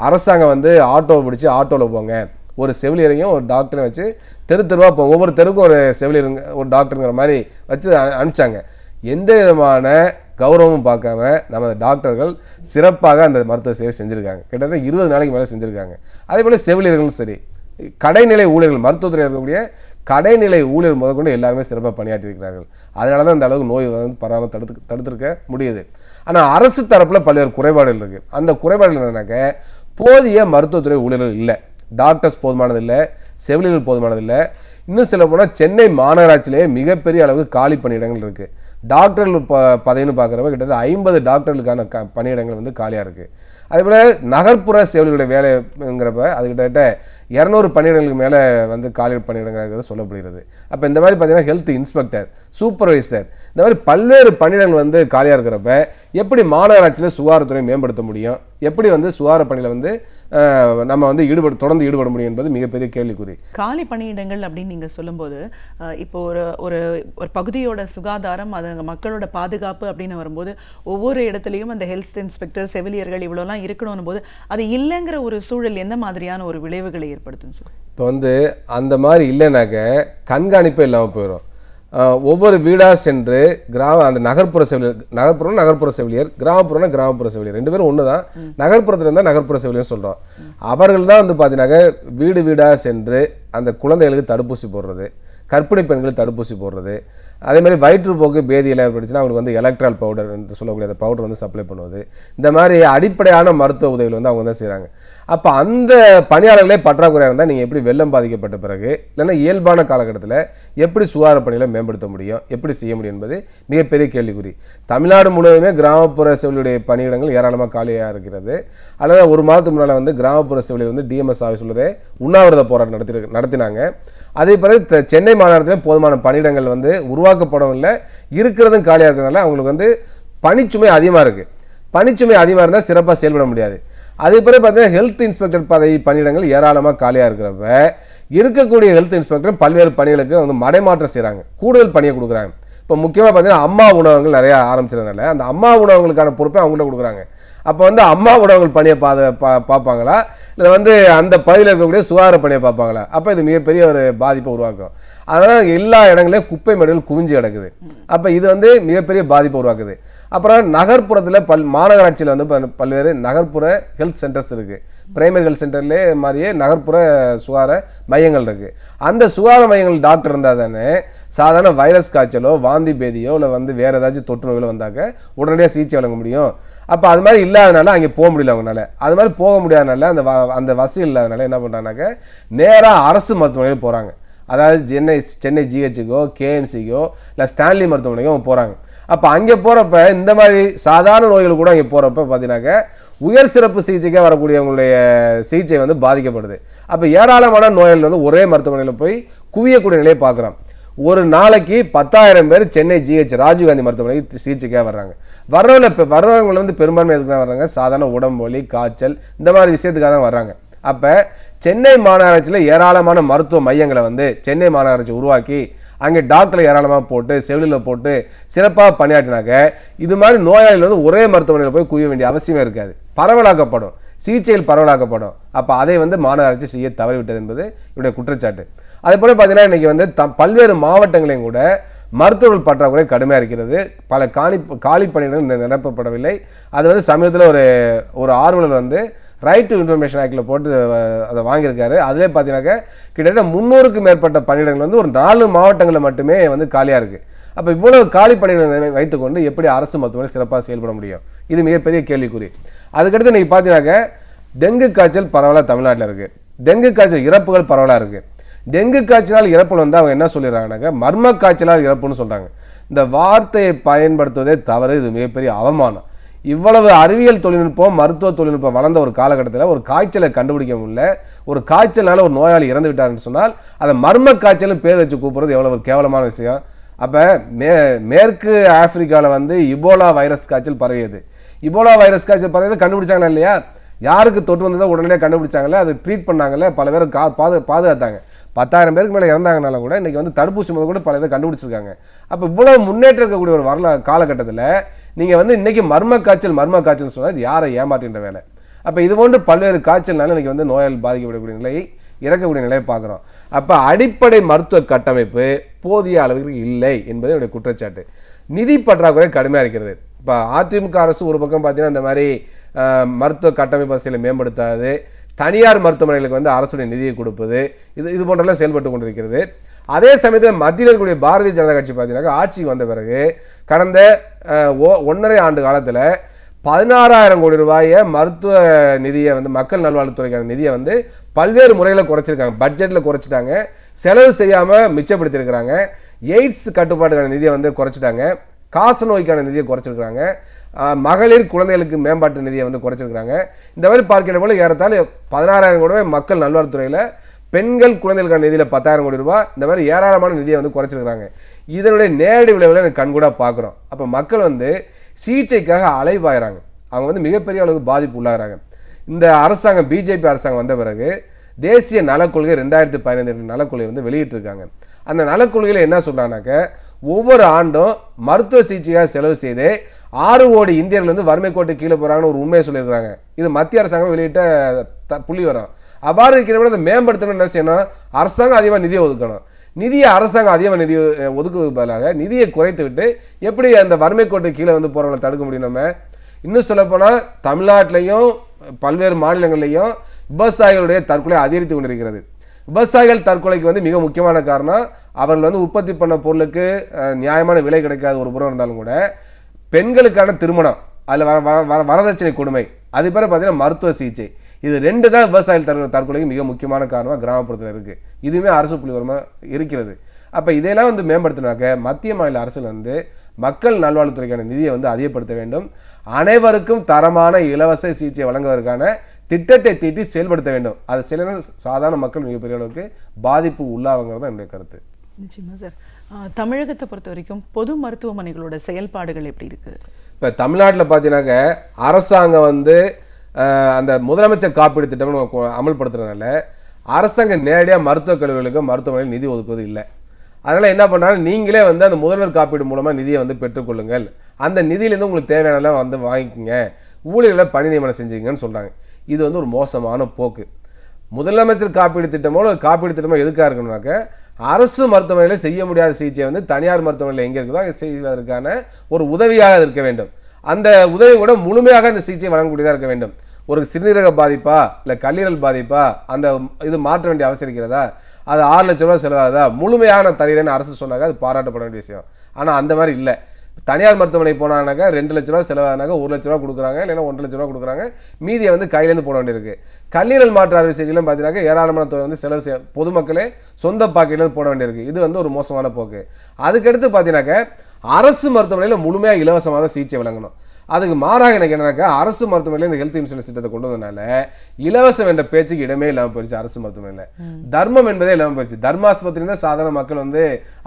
Speaker 5: அரசாங்கம் வந்து ஆட்டோவை பிடிச்சி ஆட்டோவில் போங்க, ஒரு செவிலியரையும் ஒரு டாக்டரையும் வச்சு தெருவாக போங்க, ஒவ்வொரு தெருவுக்கும் ஒரு செவிலியர், ஒரு டாக்டருங்கிற மாதிரி வச்சு அனுப்பிச்சாங்க. எந்த விதமான கௌரவமும் பார்க்காம நமது டாக்டர்கள் சிறப்பாக அந்த மருத்துவ சேவை செஞ்சுருக்காங்க. கிட்டத்தட்ட 20 நாளைக்கு மேலே செஞ்சுருக்காங்க. அதே போல் செவிலியர்களும் சரி, கடைநிலை ஊழியர்கள், மருத்துவத்துறை இருக்கக்கூடிய கடைநிலை ஊழியர் முதற்கொண்டு எல்லாருமே சிறப்பாக பணியாற்றியிருக்கிறார்கள். அதனால தான் அந்த அளவுக்கு நோய் வந்து பரவாமல் தடுத்திருக்க முடியுது. ஆனால் அரசு தரப்பில் பல்வேறு குறைபாடுகள் இருக்குது. அந்த குறைபாடுகள் என்னன்னாக்க போதிய மருத்துவத்துறை ஊழியர்கள் இல்லை, டாக்டர்ஸ் போதுமானதில்லை, செவிலியர்கள் போதுமானதில்லை. இன்னும் சொல்ல போனால் சென்னை மாநகராட்சியிலேயே மிகப்பெரிய அளவுக்கு காலி பணியிடங்கள் இருக்குது. டாக்டர்கள் பதவின்னு பார்க்குறப்ப கிட்டத்தட்ட 50 டாக்டர்களுக்கான பணியிடங்கள் வந்து காலியாக இருக்குது. அதேபோல் நகர்ப்புற செவிலியர்களுடைய வேலைங்கிறப்ப அது கிட்டத்தட்ட 200 பணியிடங்களுக்கு மேலே வந்து காலி பணியிடங்கள் சொல்லப்படுகிறது. அப்போ இந்த மாதிரி பார்த்தீங்கன்னா ஹெல்த் இன்ஸ்பெக்டர், சூப்பர்வைசர், இந்த மாதிரி பல்வேறு பணியிடங்கள் வந்து காலியாக இருக்கிறப்ப எப்படி மாநகராட்சியில் சுகாதாரத்துறை மேம்படுத்த முடியும், எப்படி வந்து சுகாதார பணியில் வந்து நம்ம வந்து தொடர்ந்து ஈடுபட முடியும் என்பது மிகப்பெரிய கேள்விக்குறி.
Speaker 4: காலி பணியிடங்கள் அப்படின்னு நீங்கள் சொல்லும்போது இப்போ ஒரு ஒரு ஒரு பகுதியோட சுகாதாரம், அது மக்களோட பாதுகாப்பு அப்படின்னு வரும்போது ஒவ்வொரு இடத்துலையும் அந்த ஹெல்த் இன்ஸ்பெக்டர், செவிலியர்கள் இவ்வளோலாம் இருக்கணும் போது அது இல்லைங்கிற ஒரு சூழல் எந்த மாதிரியான ஒரு விளைவுகளை ஏற்படுத்தும் சார்?
Speaker 5: இப்போ வந்து அந்த மாதிரி இல்லைனாக்க கண்காணிப்பே இல்லாமல் போயிடும். ஒவ்வொரு வீடாக சென்று அந்த நகர்ப்புற செவிலியர், கிராமப்புற செவிலியர் 2 பேரும் ஒன்று தான். நகர்ப்புறத்தில் இருந்தால் நகர்ப்புற செவிலியர் சொல்கிறோம். அவர்கள் தான் வந்து பார்த்தீங்கன்னாக்க வீடு வீடாக சென்று அந்த குழந்தைகளுக்கு தடுப்பூசி போடுறது, கர்ப்பிணி பெண்களுக்கு தடுப்பூசி போடுறது, அதேமாதிரி வயிற்றுப்போக்கு பேதியில் ஏற்படுச்சுன்னா அவங்களுக்கு வந்து எலக்ட்ரால் பவுடர் என்று சொல்லக்கூடிய அந்த பவுடர் வந்து சப்ளை பண்ணுவது, இந்த மாதிரி அடிப்படையான மருத்துவ உதவிகள் வந்து அவங்க தான் செய்கிறாங்க. அப்போ அந்த பணியாளர்களே பற்றாக்குறையாக இருந்தால் நீங்கள் எப்படி வெள்ளம் பாதிக்கப்பட்ட பிறகு இல்லைன்னா இயல்பான காலகட்டத்தில் எப்படி சுகாதார பணிகளை மேம்படுத்த முடியும், எப்படி செய்ய முடியும் என்பது மிகப்பெரிய கேள்விக்குறி. தமிழ்நாடு முழுவதுமே கிராமப்புற செவிலியுடைய பணியிடங்கள் ஏராளமாக காலியாக இருக்கிறது. அல்லது ஒரு மாதத்துக்கு முன்னால் வந்து கிராமப்புற செவிலியர் வந்து டிஎம்எஸ் ஆஃபீஸில் உண்ணாவிரத போராட்டம் நடத்தினாங்க. அதே பிறகு சென்னை மாநகரத்தில் போதுமான பணியிடங்கள் வந்து உருவாக்கப்படவில்லை, இருக்கிறதும் காலியாக இருக்கிறதுனால அவங்களுக்கு வந்து பணிச்சுமை அதிகமாக இருக்குது. பணிச்சுமை அதிகமாக இருந்தால் சிறப்பாக செயல்பட முடியாது. அதே பிறகு பார்த்தீங்கன்னா ஹெல்த் இன்ஸ்பெக்டர் பதவி பணியிடங்கள் ஏராளமாக காலியாக இருக்கிறப்ப இருக்கக்கூடிய ஹெல்த் இன்ஸ்பெக்டர் பல்வேறு பணிகளுக்கு வந்து மடைமாற்றம் செய்கிறாங்க, கூடுதல் பணியை கொடுக்குறாங்க. இப்போ முக்கியமாக பார்த்தீங்கன்னா அம்மா உணவகங்கள் நிறையா ஆரம்பிச்சதுனால அந்த அம்மா உணவகங்களுக்கான பொறுப்பை அவங்கள்ட்ட கொடுக்குறாங்க. அப்போ வந்து அம்மா உணவகங்கள் பணியை பார்ப்பாங்களா, இல்லை வந்து அந்த பகுதியில் இருக்கக்கூடிய சுகாதார பணியை பார்ப்பாங்களா? அப்போ இது மிகப்பெரிய ஒரு பாதிப்பை உருவாக்கும். அதனால் எல்லா இடங்களையும் குப்பை மேடுகள் குவிஞ்சு கிடக்குது. அப்போ இது வந்து மிகப்பெரிய பாதிப்பை உருவாக்குது. அப்புறம் நகர்ப்புறத்தில் மாநகராட்சியில் வந்து பல்வேறு நகர்ப்புற ஹெல்த் சென்டர்ஸ் இருக்குது. பிரைமரி ஹெல்த் சென்டர்லேயே மாதிரியே நகர்ப்புற சுகாதார மையங்கள் இருக்குது. அந்த சுகாதார மையங்கள் டாக்டர் இருந்தால் தானே சாதாரண வைரஸ் காய்ச்சலோ வாந்தி பேதியோ இல்லை வந்து வேறு ஏதாச்சும் தொற்று நோய்களோ வந்தாக்க உடனடியாக சிகிச்சை வழங்க முடியும். அப்போ அது மாதிரி இல்லாதனால அங்கே போக முடியல அவங்களால. அது மாதிரி போக முடியாதனால அந்த வசதி இல்லாதனால என்ன பண்ணுறாங்கனாக்க நேராக அரசு மருத்துவமனையில் போகிறாங்க. அதாவது சென்னை ஜிஹெச்சுக்கோ கேஎம்சிக்கோ இல்லை ஸ்டான்லி மருத்துவமனைக்கோ அவங்க போகிறாங்க. அப்போ அங்கே போகிறப்ப இந்த மாதிரி சாதாரண நோய்கள் கூட அங்கே போகிறப்ப பார்த்தீங்கன்னாக்க உயர் சிறப்பு சிகிச்சைக்காக வரக்கூடியவங்களுடைய சிகிச்சை வந்து பாதிக்கப்படுது. அப்போ ஏராளமான நோய்கள் வந்து ஒரே மருத்துவமனையில் போய் குவியக்கூடிய நிலையை பார்க்குறோம். ஒரு நாளைக்கு 10,000 பேர் சென்னை ஜிஹெச் ராஜீவ்காந்தி மருத்துவமனைக்கு சிகிச்சைக்காக வர்றாங்க. வர்றவங்க வந்து பெரும்பான்மை எதுக்காக வர்றாங்க, சாதாரண உடம்பு வலி, காய்ச்சல், இந்த மாதிரி விஷயத்துக்காக தான் வர்றாங்க. அப்போ சென்னை மாநகராட்சியில் ஏராளமான மருத்துவ மையங்களை வந்து சென்னை மாநகராட்சி உருவாக்கி அங்கே டாக்டரை ஏராளமாக போட்டு செவிலில் போட்டு சிறப்பாக பணியாற்றினாக்க இது மாதிரி நோயாளிகள் வந்து ஒரே மருத்துவமனையில் போய் குவிய வேண்டிய அவசியமே இருக்காது. பரவலாக்கப்படும், சிகிச்சையில் பரவலாக்கப்படும். அப்போ அதை வந்து மாநகராட்சி செய்ய தவறிவிட்டது என்பது இவருடைய குற்றச்சாட்டு. அதே போல் பார்த்தீங்கன்னா இன்றைக்கி வந்து பல்வேறு மாவட்டங்களையும் கூட மருத்துவர்கள் பற்றாக்குறை கடுமையாக இருக்கிறது. பல காலி பணியிடங்கள் நிரப்பப்படவில்லை. அது வந்து சமீபத்தில் ஒரு ஆர்வலர் வந்து ரைட் டு இன்ஃபர்மேஷன் ஆக்டில் போட்டு அதை வாங்கியிருக்காரு. அதிலே பார்த்தீங்கன்னாக்க கிட்டத்தட்ட 300க்கும் மேற்பட்ட பணியிடங்கள் வந்து ஒரு 4 மாவட்டங்களில் மட்டுமே வந்து காலியாக இருக்குது. அப்போ இவ்வளவு காலி பணியிடங்களை வைத்துக்கொண்டு எப்படி அரசு மருத்துவமனை சிறப்பாக செயல்பட முடியும்? இது மிகப்பெரிய கேள்விக்குறி. அதுக்கடுத்து இன்றைக்கி பார்த்தீங்கன்னாக்க டெங்கு காய்ச்சல் பரவலாக தமிழ்நாட்டில் இருக்குது. டெங்கு காய்ச்சல் இறப்புகள் பரவலாக இருக்குது. டெங்கு காய்ச்சலால் இறப்புகள் வந்து அவங்க என்ன சொல்லிடுறாங்கனாக்க மர்ம காய்ச்சலால் இறப்புன்னு சொல்கிறாங்க. இந்த வார்த்தையை பயன்படுத்துவதே தவறு. இது மிகப்பெரிய அவமானம். இவ்வளவு அறிவியல் தொழில்நுட்பம், மருத்துவ தொழில்நுட்பம் வளர்ந்த ஒரு காலகட்டத்தில் ஒரு காய்ச்சலை கண்டுபிடிக்க முடியல. ஒரு காய்ச்சலால் ஒரு நோயாளி இறந்து விட்டார்னு சொன்னால் அதை மர்ம காய்ச்சலும் பேர் வச்சு கூப்பிட்றது எவ்வளோ ஒரு கேவலமான விஷயம். அப்போ மேற்கு ஆப்பிரிக்காவில் வந்து இபோலா வைரஸ் காய்ச்சல் பரவியது. இபோலா வைரஸ் காய்ச்சல் பரவியது கண்டுபிடிச்சாங்களா இல்லையா? யாருக்கு தொற்று வந்ததோ உடனடியாக கண்டுபிடிச்சாங்களே, அது ட்ரீட் பண்ணாங்கல்ல, பல பேர் பாதுகாத்தாங்க. 10,000 பேருக்கு மேலே இறந்தாங்கனால கூட இன்றைக்கி வந்து தடுப்பூசி முதல் கூட பல இதை கண்டுபிடிச்சிருக்காங்க. அப்போ இவ்வளோ முன்னேற்றம் இருக்கக்கூடிய ஒரு காலகட்டத்தில் நீங்கள் வந்து இன்றைக்கி மர்ம காய்ச்சல் சொன்னால் இது யாரை ஏமாற்றுகின்ற வேலை. அப்போ இது போன்று பல்வேறு காய்ச்சல்னால இன்றைக்கி வந்து நோயால் பாதிக்கப்படக்கூடிய நிலையை இறக்கக்கூடிய நிலையை பார்க்குறோம். அப்போ அடிப்படை மருத்துவ கட்டமைப்பு போதிய அளவிற்கு இல்லை என்பது என்னுடைய குற்றச்சாட்டு. நிதி பற்றாக்குறை கடுமையாக இருக்கிறது. இப்போ அதிமுக அரசு ஒரு பக்கம் பார்த்தீங்கன்னா இந்த மாதிரி மருத்துவ கட்டமைப்பு வசதிகளை மேம்படுத்தாது, தனியார் மருத்துவமனைகளுக்கு வந்து அரசுடைய நிதியை கொடுப்பது, இது போன்றெல்லாம் செயல்பட்டு கொண்டிருக்கிறது. அதே சமயத்தில் மத்தியில் இருக்கக்கூடிய பாரதிய ஜனதா கட்சி பார்த்தீங்கன்னா ஆட்சிக்கு வந்த பிறகு கடந்த 1.5 ஆண்டு காலத்தில் 16,000 கோடி ரூபாயை மருத்துவ நிதியை வந்து மக்கள் நல்வாழ்வுத்துறைக்கான நிதியை வந்து பல்வேறு முறையில் குறைச்சிருக்காங்க. பட்ஜெட்டில் குறைச்சிட்டாங்க, செலவு செய்யாமல் மிச்சப்படுத்தியிருக்கிறாங்க. எய்ட்ஸ் கட்டுப்பாட்டுக்கான நிதியை வந்து குறைச்சிட்டாங்க, காச நோய்க்கான நிதியை குறைச்சிருக்கிறாங்க, மகளிர் குழந்தைகளுக்கு மேம்பாட்டு நிதியை வந்து குறைச்சிருக்கிறாங்க. இந்த மாதிரி பார்க்கிற போல ஏறத்தாழ 16,000 கோடி ரூபாய் மக்கள் நல்வாழ்வுத்துறையில், பெண்கள் குழந்தைகளுக்கான நிதியில் 10,000 கோடி ரூபாய், இந்த மாதிரி ஏராளமான நிதியை வந்து குறைச்சிருக்கிறாங்க. இதனுடைய நேரடி விளைவுகளை எனக்கு கண்கூடாக பார்க்குறோம். அப்போ மக்கள் வந்து சிகிச்சைக்காக அலைவாயிறாங்க. அவங்க வந்து மிகப்பெரிய அளவுக்கு பாதிப்பு உள்ளாகிறாங்க. இந்த அரசாங்கம் பிஜேபி அரசாங்கம் வந்த பிறகு தேசிய நலக்கொள்கை 2015 நலக்கொள்கை வந்து வெளியிட்டிருக்காங்க. அந்த நலக்கொள்கையில் என்ன சொல்கிறாங்கனாக்க, ஒவ்வொரு ஆண்டும் மருத்துவ சிகிச்சையாக செலவு செய்து 6 கோடி இந்தியர்கள் வந்து வறுமை கோட்டை கீழே போகிறாங்கன்னு ஒரு உண்மையை சொல்லியிருக்காங்க. இது மத்திய அரசாங்கம் வெளியிட்ட புள்ளி வரும். அவ்வாறு இருக்கிறவங்க அதை மேம்படுத்தணும். என்ன செய்யணும்? அரசாங்கம் அதிகமாக நிதியை ஒதுக்கணும். நிதியை அரசாங்கம் அதிகமாக நிதி ஒதுக்குவதற்கு பதிலாக நிதியை குறைத்து விட்டு எப்படி அந்த வறுமை கோட்டை கீழே வந்து போகிறவங்களை தடுக்க முடியும்? நம்ம இன்னும் சொல்லப்போனால் தமிழ்நாட்டிலையும் பல்வேறு மாநிலங்கள்லையும் விவசாயிகளுடைய தற்கொலை அதிகரித்து கொண்டிருக்கிறது. விவசாயிகள் தற்கொலைக்கு வந்து மிக முக்கியமான காரணம், அவர்கள் வந்து உற்பத்தி பண்ண பொருளுக்கு நியாயமான விலை கிடைக்காத ஒரு புறம் இருந்தாலும் கூட பெண்களுக்கான திருமணம், அதில் வரதட்சணை கொடுமை, அது பேர் பார்த்தீங்கன்னா மருத்துவ சிகிச்சை, இது 2 தான் விவசாயிகள் தற்கொலைக்கு மிக முக்கியமான காரணமாக கிராமப்புறத்தில் இருக்குது. இதுவுமே அரசு புள்ளிவரமாக இருக்கிறது. அப்போ இதையெல்லாம் வந்து மேம்படுத்தினாக்க மத்திய மாநில அரசில் வந்து மக்கள் நல்வாழ்வுத்துறைக்கான நிதியை வந்து அதிகப்படுத்த வேண்டும். அனைவருக்கும் தரமான இலவச சிகிச்சை வழங்குவதற்கான திட்டத்தை தீட்டி செயல்படுத்த வேண்டும். அது சில சாதாரண மக்கள் மிகப்பெரிய அளவுக்கு பாதிப்பு உள்ளாகுங்கிறது தான் என்னுடைய கருத்து.
Speaker 4: நிச்சயமா சார். தமிழகத்தை பொறுத்த வரைக்கும் பொது மருத்துவமனைகளோட செயல்பாடுகள் எப்படி இருக்கு?
Speaker 5: இப்போ தமிழ்நாட்டில் பார்த்தீங்கன்னாக்க அரசாங்கம் வந்து அந்த முதலமைச்சர் காப்பீடு திட்டம் அமல்படுத்துறதுனால அரசாங்கம் நேரடியாக மருத்துவக் கல்லூரிகளுக்கும் மருத்துவமனையில் நிதி ஒதுக்குவது இல்லை. அதனால் என்ன பண்ணாங்க, நீங்களே வந்து அந்த முதல்வர் காப்பீடு மூலமாக நிதியை வந்து பெற்றுக்கொள்ளுங்கள், அந்த நிதியிலேருந்து உங்களுக்கு தேவையானலாம் வந்து வாங்கிக்கோங்க, ஊழியர்களை பணி நியமனம் செஞ்சுங்கன்னு சொல்கிறாங்க. இது வந்து ஒரு மோசமான போக்கு. முதலமைச்சர் காப்பீடு திட்டமோ காப்பீடு திட்டமோ எதுக்காக இருக்கணும்னாக்க, அரசு மருத்துவமனையில் செய்ய முடியாத சிகிச்சை வந்து தனியார் மருத்துவமனையில் எங்கே இருக்குதோ அங்கே செய்வதற்கான ஒரு உதவியாக இருக்க வேண்டும். அந்த உதவி கூட முழுமையாக அந்த சிகிச்சை வழங்கக்கூடியதாக இருக்க வேண்டும். ஒரு சிறுநீரக பாதிப்பா இல்லை கல்லீரல் பாதிப்பா, அந்த இது மாற்ற வேண்டிய அவசியம் இருக்கிறதா, அது 6 லட்ச ரூபா செலவாகுதா, முழுமையான தரீரன்னு அரசு சொன்னாங்க, அது பாராட்டப்பட வேண்டிய விஷயம். ஆனால் அந்த மாதிரி இல்லை. தனியார் மருத்துவமனை போனாங்கனாக்கா 2 லட்ச ரூபா செலவானாக்கா 1 லட்ச ரூபா கொடுக்குறாங்க, இல்லைன்னா 1.5 லட்ச ரூபா கொடுக்குறாங்க, மீதியை வந்து கையிலேருந்து போட வேண்டியிருக்கு. கல்லீரல் மாற்று அறுவை சிகிச்சையிலும் பார்த்தீங்கன்னா ஏராளமான தொகை வந்து செலவு செய்ய பொதுமக்களே சொந்த பாக்கெட்லேருந்து போட வேண்டியிருக்கு. இது வந்து ஒரு மோசமான போக்கு. அதுக்கடுத்து பார்த்தீங்கன்னாக்க அரசு மருத்துவமனையில் முழுமையாக இலவசமாக தான் சிகிச்சை வழங்கணும். அதுக்கு மாறாக எனக்கு என்னன்னாக்கா, அரசு மருத்துவமனையில் இந்த ஹெல்த் இன்சூரன்ஸ் திட்டத்தை கொண்டு வந்ததுனால இலவசம் என்ற பேச்சுக்கு இடமே இல்லாமல் போயிடுச்சு. அரசு மருத்துவமனையில் தர்மம் என்பதே இல்லாமல் போயிடுச்சு. தர்மாஸ்பத்திரி தான் சாதாரண மக்கள் வந்து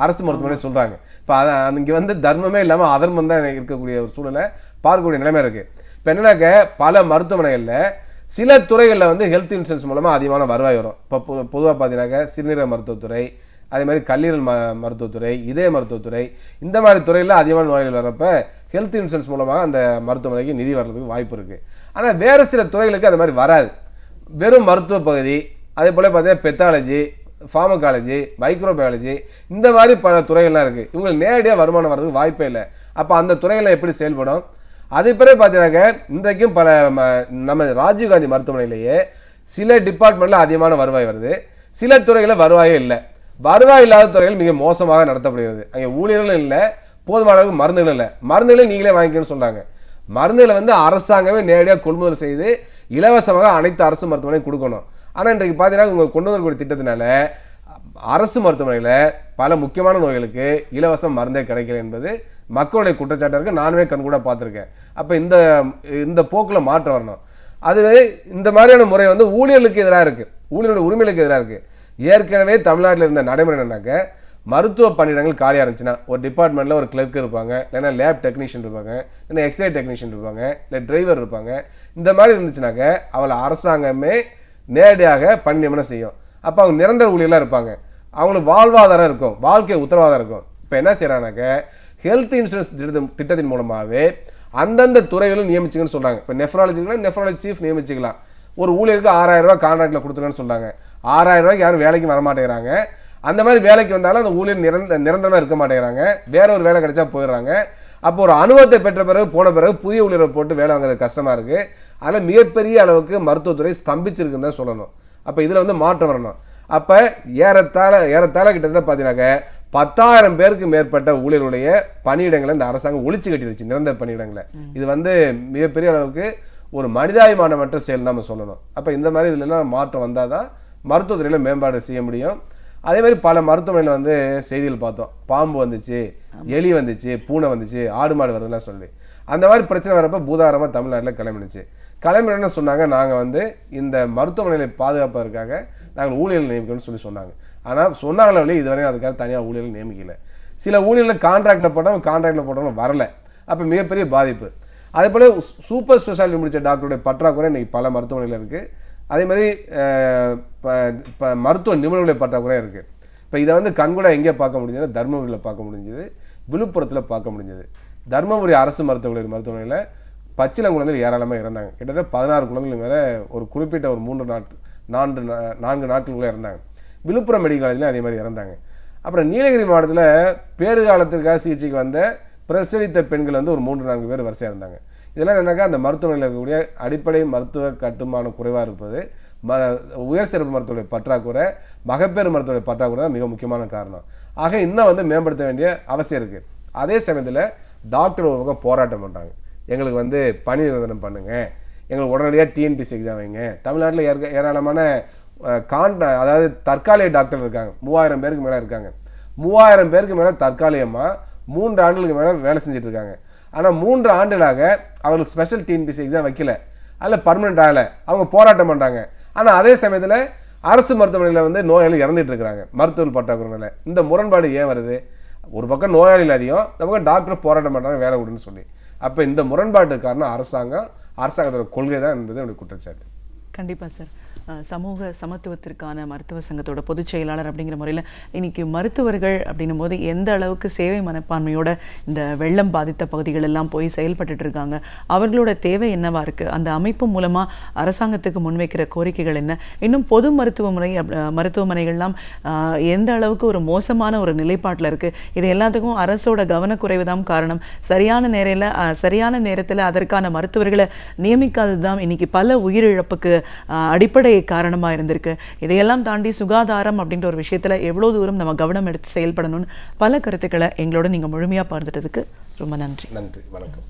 Speaker 5: அரசு மருத்துவமனை சொல்கிறாங்க. இப்போ இங்கே வந்து தர்மமே இல்லாமல் அதர்மம் தான் இருக்கக்கூடிய ஒரு சூழலை பார்க்கக்கூடிய நிலைமை இருக்குது. இப்போ என்னன்னாக்க, பல மருத்துவமனைகளில் சில துறைகளில் வந்து ஹெல்த் இன்சூரன்ஸ் மூலமாக அதிகமான வருவாய் வரும். இப்போ பொதுவாக பார்த்தீங்கன்னாக்க சிறுநீரக மருத்துவத்துறை, அதே மாதிரி கல்லீரல் மருத்துவத்துறை, இதய மருத்துவத்துறை, இந்த மாதிரி துறையில் அதிகமான நோய்கள் வர்றப்ப ஹெல்த் இன்சூரன்ஸ் மூலமாக அந்த மருத்துவமனைக்கு நிதி வர்றதுக்கு வாய்ப்பு இருக்குது. ஆனால் வேறு சில துறைகளுக்கு அது மாதிரி வராது. வெறும் மருத்துவ பகுதி, அதே போல் பார்த்தீங்கன்னா பெத்தாலஜி, ஃபார்மகாலஜி, மைக்ரோபயாலஜி, இந்த மாதிரி பல துறைகள்லாம் இருக்குது. இவங்களுக்கு நேரடியாக வருமானம் வர்றதுக்கு வாய்ப்பே இல்லை. அப்போ அந்த துறைகளில் எப்படி செயல்படும்? அதே பிறகு பார்த்தீங்கன்னாக்க, இன்றைக்கும் பல நம்ம ராஜீவ்காந்தி மருத்துவமனையிலேயே சில டிபார்ட்மெண்ட்டில் அதிகமான வருவாய் வருது, சில துறைகளில் வருவாயே இல்லை. வருவாய் இல்லாத துறைகள் மிக மோசமாக நடத்தப்படுகிறது. அங்கே ஊழியர்களும் இல்லை, போதுமான அளவுக்கு மருந்துகள் இல்லை. மருந்துகளை நீங்களே வாங்கிக்கணும்னு சொல்கிறாங்க. மருந்துகளை வந்து அரசாங்கமே நேரடியாக கொள்முதல் செய்து இலவசமாக அனைத்து அரசு மருத்துவமனையும் கொடுக்கணும். ஆனால் இன்றைக்கு பார்த்தீங்கன்னா உங்கள் கொண்டு வரக்கூடிய திட்டத்தினால அரசு மருத்துவமனையில் பல முக்கியமான நோய்களுக்கு இலவசம் மருந்தே கிடைக்கல என்பது மக்களுடைய குற்றச்சாட்டாக இருக்குது. நானுமே கண்கூட பார்த்துருக்கேன். அப்போ இந்த போக்கில் மாற்றம் வரணும். அதுவே இந்த மாதிரியான முறை வந்து ஊழியர்களுக்கு எதிராக இருக்குது, ஊழியர்களுடைய உரிமைகளுக்கு எதிராக இருக்குது. ஏற்கனவே தமிழ்நாட்டில் இருந்த நடைமுறை என்னன்னாக்க, மருத்துவ பணியிடங்கள் காலியாக இருந்துச்சுன்னா ஒரு டிபார்ட்மெண்ட்டில் ஒரு கிளர்க் இருப்பாங்க, இல்லைன்னா லேப் டெக்னீஷியன் இருப்பாங்க, இல்லைன்னா எக்ஸ்ரே டெக்னீஷியன் இருப்பாங்க, இல்லை டிரைவர் இருப்பாங்க. இந்த மாதிரி இருந்துச்சுனாக்க அவளை அரசாங்கமே நேரடியாக பணி நியமனம் செய்யும். அப்போ அவங்க நிரந்தர ஊழியெல்லாம் இருப்பாங்க, அவங்களுக்கு வாழ்வாதாரம் இருக்கும், வாழ்க்கை உத்தரவாதம் இருக்கும். இப்போ என்ன செய்கிறாங்கனாக்க, ஹெல்த் இன்சூரன்ஸ் திட்டத்தின் மூலமாகவே அந்தந்த துறைகளும் நியமிச்சுங்கன்னு சொல்கிறாங்க. இப்போ நெஃப்ராலஜிக்கெலாம் நெஃப்ராலஜி சீஃப் நியமிச்சிக்கலாம். ஒரு ஊழியருக்கு 6000 ரூபா கான்ட்ராக்டில் கொடுத்துருங்கன்னு சொல்கிறாங்க. 6000 ரூபாய்க்கு யாரும் வேலைக்கு வரமாட்டேங்கிறாங்க. அந்த மாதிரி வேலைக்கு வந்தாலும் அந்த ஊழியர் நிரந்தரமாக இருக்க மாட்டேங்கிறாங்க, வேற ஒரு வேலை கிடைச்சா போயிடுறாங்க. அப்போ ஒரு அனுபவத்தை பெற்ற பிறகு போன பிறகு புதிய ஊழியரை போட்டு வேலை வாங்குறது கஷ்டமாக இருக்குது. அதில் மிகப்பெரிய அளவுக்கு மருத்துவத்துறை ஸ்தம்பிச்சிருக்குன்னு தான் சொல்லணும். அப்போ இதில் வந்து மாற்றம் வரணும். அப்போ ஏறத்தாழ கிட்டத்தட்ட பார்த்தீங்கன்னாக்க 10,000 பேருக்கு மேற்பட்ட ஊழியர்களுடைய பணியிடங்களை இந்த அரசாங்கம் ஒழிச்சு கட்டிடுச்சு, நிரந்தர பணியிடங்களை. இது வந்து மிகப்பெரிய அளவுக்கு ஒரு மனிதாபிமானமற்ற செயல் நம்ம சொல்லணும். அப்போ இந்த மாதிரி இதுலலாம் மாற்றம் வந்தால் தான் மருத்துவத்துறையில் மேம்பாடு செய்ய முடியும். அதே மாதிரி பல மருத்துவமனையில் வந்து செய்திகள் பார்த்தோம், பாம்பு வந்துச்சு, எலி வந்துச்சு, பூனை வந்துச்சு, ஆடு மாடு வருதுலாம் சொல்லி அந்த மாதிரி பிரச்சனை வரப்போ பூதாரமாக தமிழ்நாட்டில் கிளம்பினு சொன்னாங்க, நாங்கள் வந்து இந்த மருத்துவமனைகளை பாதுகாப்பதற்காக நாங்கள் ஊழியர்கள் நியமிக்கணும்னு சொன்னாங்க. ஆனால் சொன்னாங்களே இதுவரையும் அதுக்காக தனியாக ஊழியர்கள் நியமிக்கலை. சில ஊழியர்கள் கான்ட்ராக்டில் போட்டவங்க வரலை. அப்போ மிகப்பெரிய பாதிப்பு. அதே போல் சூப்பர் ஸ்பெஷாலிட்டி முடித்த டாக்டருடைய பற்றாக்குறை இன்றைக்கி பல மருத்துவமனையில் இருக்குது. அதே மாதிரி இப்போ மருத்துவ நிபுணர்களுடைய பற்றாக்குறை இருக்குது. இப்போ இதை வந்து கண்கூட எங்கே பார்க்க முடிஞ்சது? தருமபுரியில் பார்க்க முடிஞ்சது, விழுப்புரத்தில் பார்க்க முடிஞ்சது. தருமபுரி அரசு மருத்துவமனையில் பச்சிளம் குழந்தைகள் ஏராளமாக இறந்தாங்க. கிட்டத்தட்ட 16 குழந்தைகள் மேலே ஒரு குறிப்பிட்ட ஒரு 4 நாட்களுக்குள்ளே இறந்தாங்க. விழுப்புரம் மெடிக்கல் காலேஜில் அதே மாதிரி இறந்தாங்க. அப்புறம் நீலகிரி மாவட்டத்தில் பேறுகாலத்திற்காக சிகிச்சைக்கு வந்த பிரசவித்த பெண்கள் வந்து ஒரு 3-4 பேர் வரிசையாக இருந்தாங்க. இதெல்லாம் என்னக்கா அந்த மருத்துவமனையில் இருக்கக்கூடிய அடிப்படை மருத்துவ கட்டுமான குறைவாக இருப்பது, உயர் சிறப்பு மருத்துவடைய பற்றாக்குறை, மகப்பேறு மருத்துவடைய பற்றாக்குறை தான் மிக முக்கியமான காரணம். ஆக இன்னும் வந்து மேம்படுத்த வேண்டிய அவசியம் இருக்குது. அதே சமயத்தில் டாக்டர் ஒரு பக்கம் போராட்டம் பண்ணுறாங்க. எங்களுக்கு வந்து பணி நிரந்தரம் பண்ணுங்கள், எங்களுக்கு உடனடியாக டிஎன்பிசி எக்ஸாம் வைங்க. தமிழ்நாட்டில் ஏராளமான அதாவது தற்காலிக டாக்டர் இருக்காங்க, 3000 பேருக்கு மேலே இருக்காங்க. 3000 பேருக்கு மேலே தற்காலிகமாக 3 ஆண்டுகளுக்கு மேலே வேலை செஞ்சுட்டு இருக்காங்க. ஆனால் 3 ஆண்டுகளாக அவங்களுக்கு ஸ்பெஷல் டிஎன்பிசி எக்ஸாம் வைக்கல, அதில் பர்மனெண்ட் ஆகலை. அவங்க போராட்டம் பண்ணுறாங்க. ஆனால் அதே சமயத்தில் அரசு மருத்துவமனையில் வந்து நோயாளிகள் இறந்துட்டு இருக்கிறாங்க மருத்துவ பற்றாக்குறைனால. இந்த முரண்பாடு ஏன் வருது? ஒரு பக்கம் நோயாளிகள் அதிகம், இந்த பக்கம் டாக்டர் போராட்டம் பண்ணுறாங்க வேலை விடுன்னு சொல்லி. அப்போ இந்த முரண்பாட்டுக்கு காரணம் அரசாங்கத்தோட கொள்கை தான் என்பது என்னுடைய குற்றச்சாட்டு.
Speaker 4: கண்டிப்பாக சார். சமூக சமத்துவத்திற்கான மருத்துவ சங்கத்தோட பொதுச் செயலாளர் அப்படிங்கிற முறையில் இன்னைக்கு மருத்துவர்கள் அப்படின்னும் போது எந்த அளவுக்கு சேவை மனப்பான்மையோட இந்த வெள்ளம் பாதித்த பகுதிகள் எல்லாம் போய் செயல்பட்டு இருக்காங்க, அவர்களோட தேவை என்னவா இருக்கு, அந்த அமைப்பு மூலமா அரசாங்கத்துக்கு முன்வைக்கிற கோரிக்கைகள் என்ன, இன்னும் பொது மருத்துவமனைகள்லாம் எந்த அளவுக்கு ஒரு மோசமான ஒரு நிலைப்பாட்டில் இருக்கு, இது எல்லாத்துக்கும் அரசோட கவனக்குறைவு தான் காரணம். சரியான நேரத்தில் அதற்கான மருத்துவர்களை நியமிக்காதது தான் இன்னைக்கு பல உயிரிழப்புக்கு அடிப்படை காரணமாக இருந்திருக்கு. இதையெல்லாம் தாண்டி சுகாதாரம் அப்படின்ற ஒரு விஷயத்துல எவ்வளவு தூரம் நம்ம கவனம் எடுத்து செயல்படணும்னு பல கருத்துக்களை எங்களோட நீங்க முழுமையா பார்த்துட்டதுக்கு ரொம்ப நன்றி.
Speaker 5: நன்றி, வணக்கம்.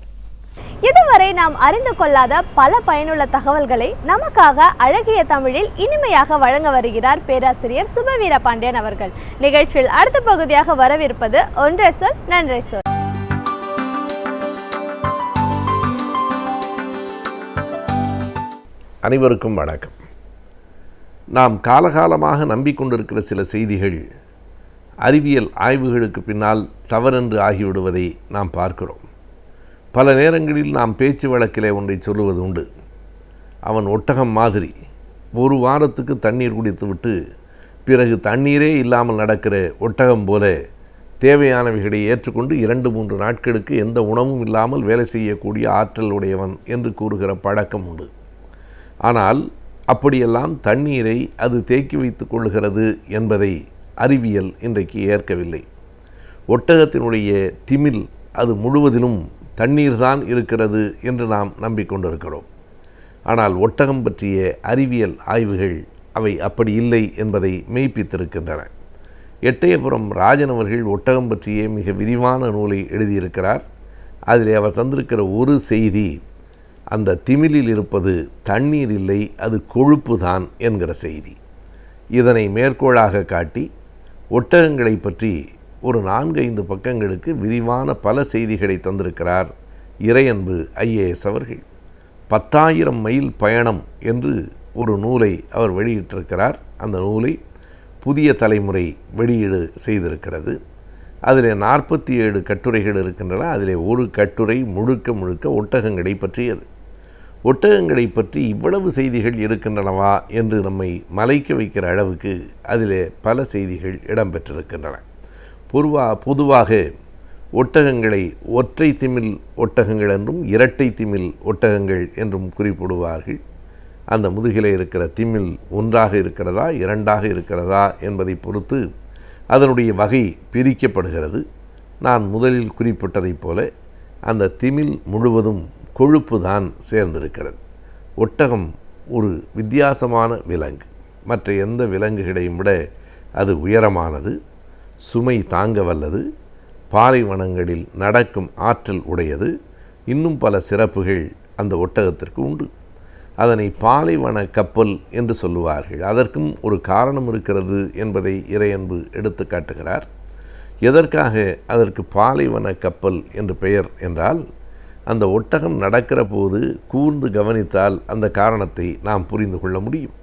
Speaker 1: இதுவரை நாம் அறிந்து கொள்ளாத பல பயனுள்ள தகவல்களை நமக்காக அழகிய தமிழில் இனிமையாக வழங்க வருகிறார் பேராசிரியர் சுபவீர பாண்டியன் அவர்கள். நிகழ்ச்சியில் அடுத்த பகுதியாக வரவிருப்பது ஒன்றை சொல் நன்றை சொல்.
Speaker 6: அனைவருக்கும் வணக்கம். நாம் காலகாலமாக நம்பிக்கொண்டிருக்கிற சில செய்திகள் அறிவியல் ஆய்வுகளுக்கு பின்னால் தவறென்று ஆகிவிடுவதை நாம் பார்க்கிறோம். பல நேரங்களில் நாம் பேச்சு வழக்கிலே ஒன்றை சொல்லுவது உண்டு. அவன் ஒட்டகம் மாதிரி, ஒரு வாரத்துக்கு தண்ணீர் குடித்துவிட்டு பிறகு தண்ணீரே இல்லாமல் நடக்கிற ஒட்டகம் போல தேவையானவைகளை ஏற்றுக்கொண்டு 2-3 நாட்களுக்கு எந்த உணவும் இல்லாமல் வேலை செய்யக்கூடிய ஆற்றல் உடையவன் என்று கூறுகிற பழக்கம் உண்டு. ஆனால் அப்படியெல்லாம் தண்ணீரை அது தேக்கி வைத்து கொள்கிறது என்பதை அறிவியல் இன்றைக்கு ஏற்கவில்லை. ஒட்டகத்தினுடைய திமில் அது முழுவதிலும் தண்ணீர் தான் இருக்கிறது என்று நாம் நம்பிக்கொண்டிருக்கிறோம். ஆனால் ஒட்டகம் பற்றிய அறிவியல் ஆய்வுகள் அவை அப்படி இல்லை என்பதை மெய்ப்பித்திருக்கின்றன. எட்டயபுரம் ராஜன் அவர்கள் ஒட்டகம் பற்றிய மிக விரிவான நூலை எழுதியிருக்கிறார். அதில் அவர் தந்திருக்கிற ஒரு செய்தி, அந்த திமிலில் இருப்பது தண்ணீர் இல்லை, அது கொழுப்பு தான் என்கிற செய்தி. இதனை மேற்கோளாக காட்டி ஒட்டகங்களை பற்றி ஒரு 4-5 பக்கங்களுக்கு விரிவான பல செய்திகளை தந்திருக்கிறார் இறையன்பு IAS அவர்கள். 10,000 மைல் பயணம் என்று ஒரு நூலை அவர் வெளியிட்டிருக்கிறார். அந்த நூலை புதிய தலைமுறை வெளியீடு செய்திருக்கிறது. அதில் 47 கட்டுரைகள் இருக்கின்றன. அதில் ஒரு கட்டுரை முழுக்க ஒட்டகங்களை பற்றியது. ஒட்டகங்களை பற்றி இவ்வளவு செய்திகள் இருக்கின்றனவா என்று நம்மை மலைக்க வைக்கிற அளவுக்கு அதில் பல செய்திகள் இடம்பெற்றிருக்கின்றன. பொதுவாக ஒட்டகங்களை ஒற்றை திமில் ஒட்டகங்கள் என்றும் இரட்டை திமில் ஒட்டகங்கள் என்றும் குறிப்பிடுவார்கள். அந்த முதுகிலே இருக்கிற திமில் ஒன்றாக இருக்கிறதா 2ஆக இருக்கிறதா என்பதை பொறுத்து அதனுடைய வகை பிரிக்கப்படுகிறது. நான் முதலில் குறிப்பிட்டதைப் போல அந்த திமில் முழுவதும் கொழுப்பு தான் சேர்ந்திருக்கிறது. ஒட்டகம் ஒரு வித்தியாசமான விலங்கு. மற்ற எந்த விலங்குகளையும் விட அது உயரமானது, சுமை தாங்க வல்லது, பாலைவனங்களில் நடக்கும் ஆற்றல் உடையது. இன்னும் பல சிறப்புகள் அந்த ஒட்டகத்திற்கு உண்டு. அதனை பாலைவன கப்பல் என்று சொல்லுவார்கள். அதற்கும் ஒரு காரணம் இருக்கிறது என்பதை இறையன்பு எடுத்து காட்டுகிறார். எதற்காக அதற்கு பாலைவன கப்பல் என்று பெயர் என்றால், அந்த ஒட்டகம் நடக்கிற போது கூர்ந்து கவனித்தால் அந்த காரணத்தை நாம் புரிந்து கொள்ள முடியும்.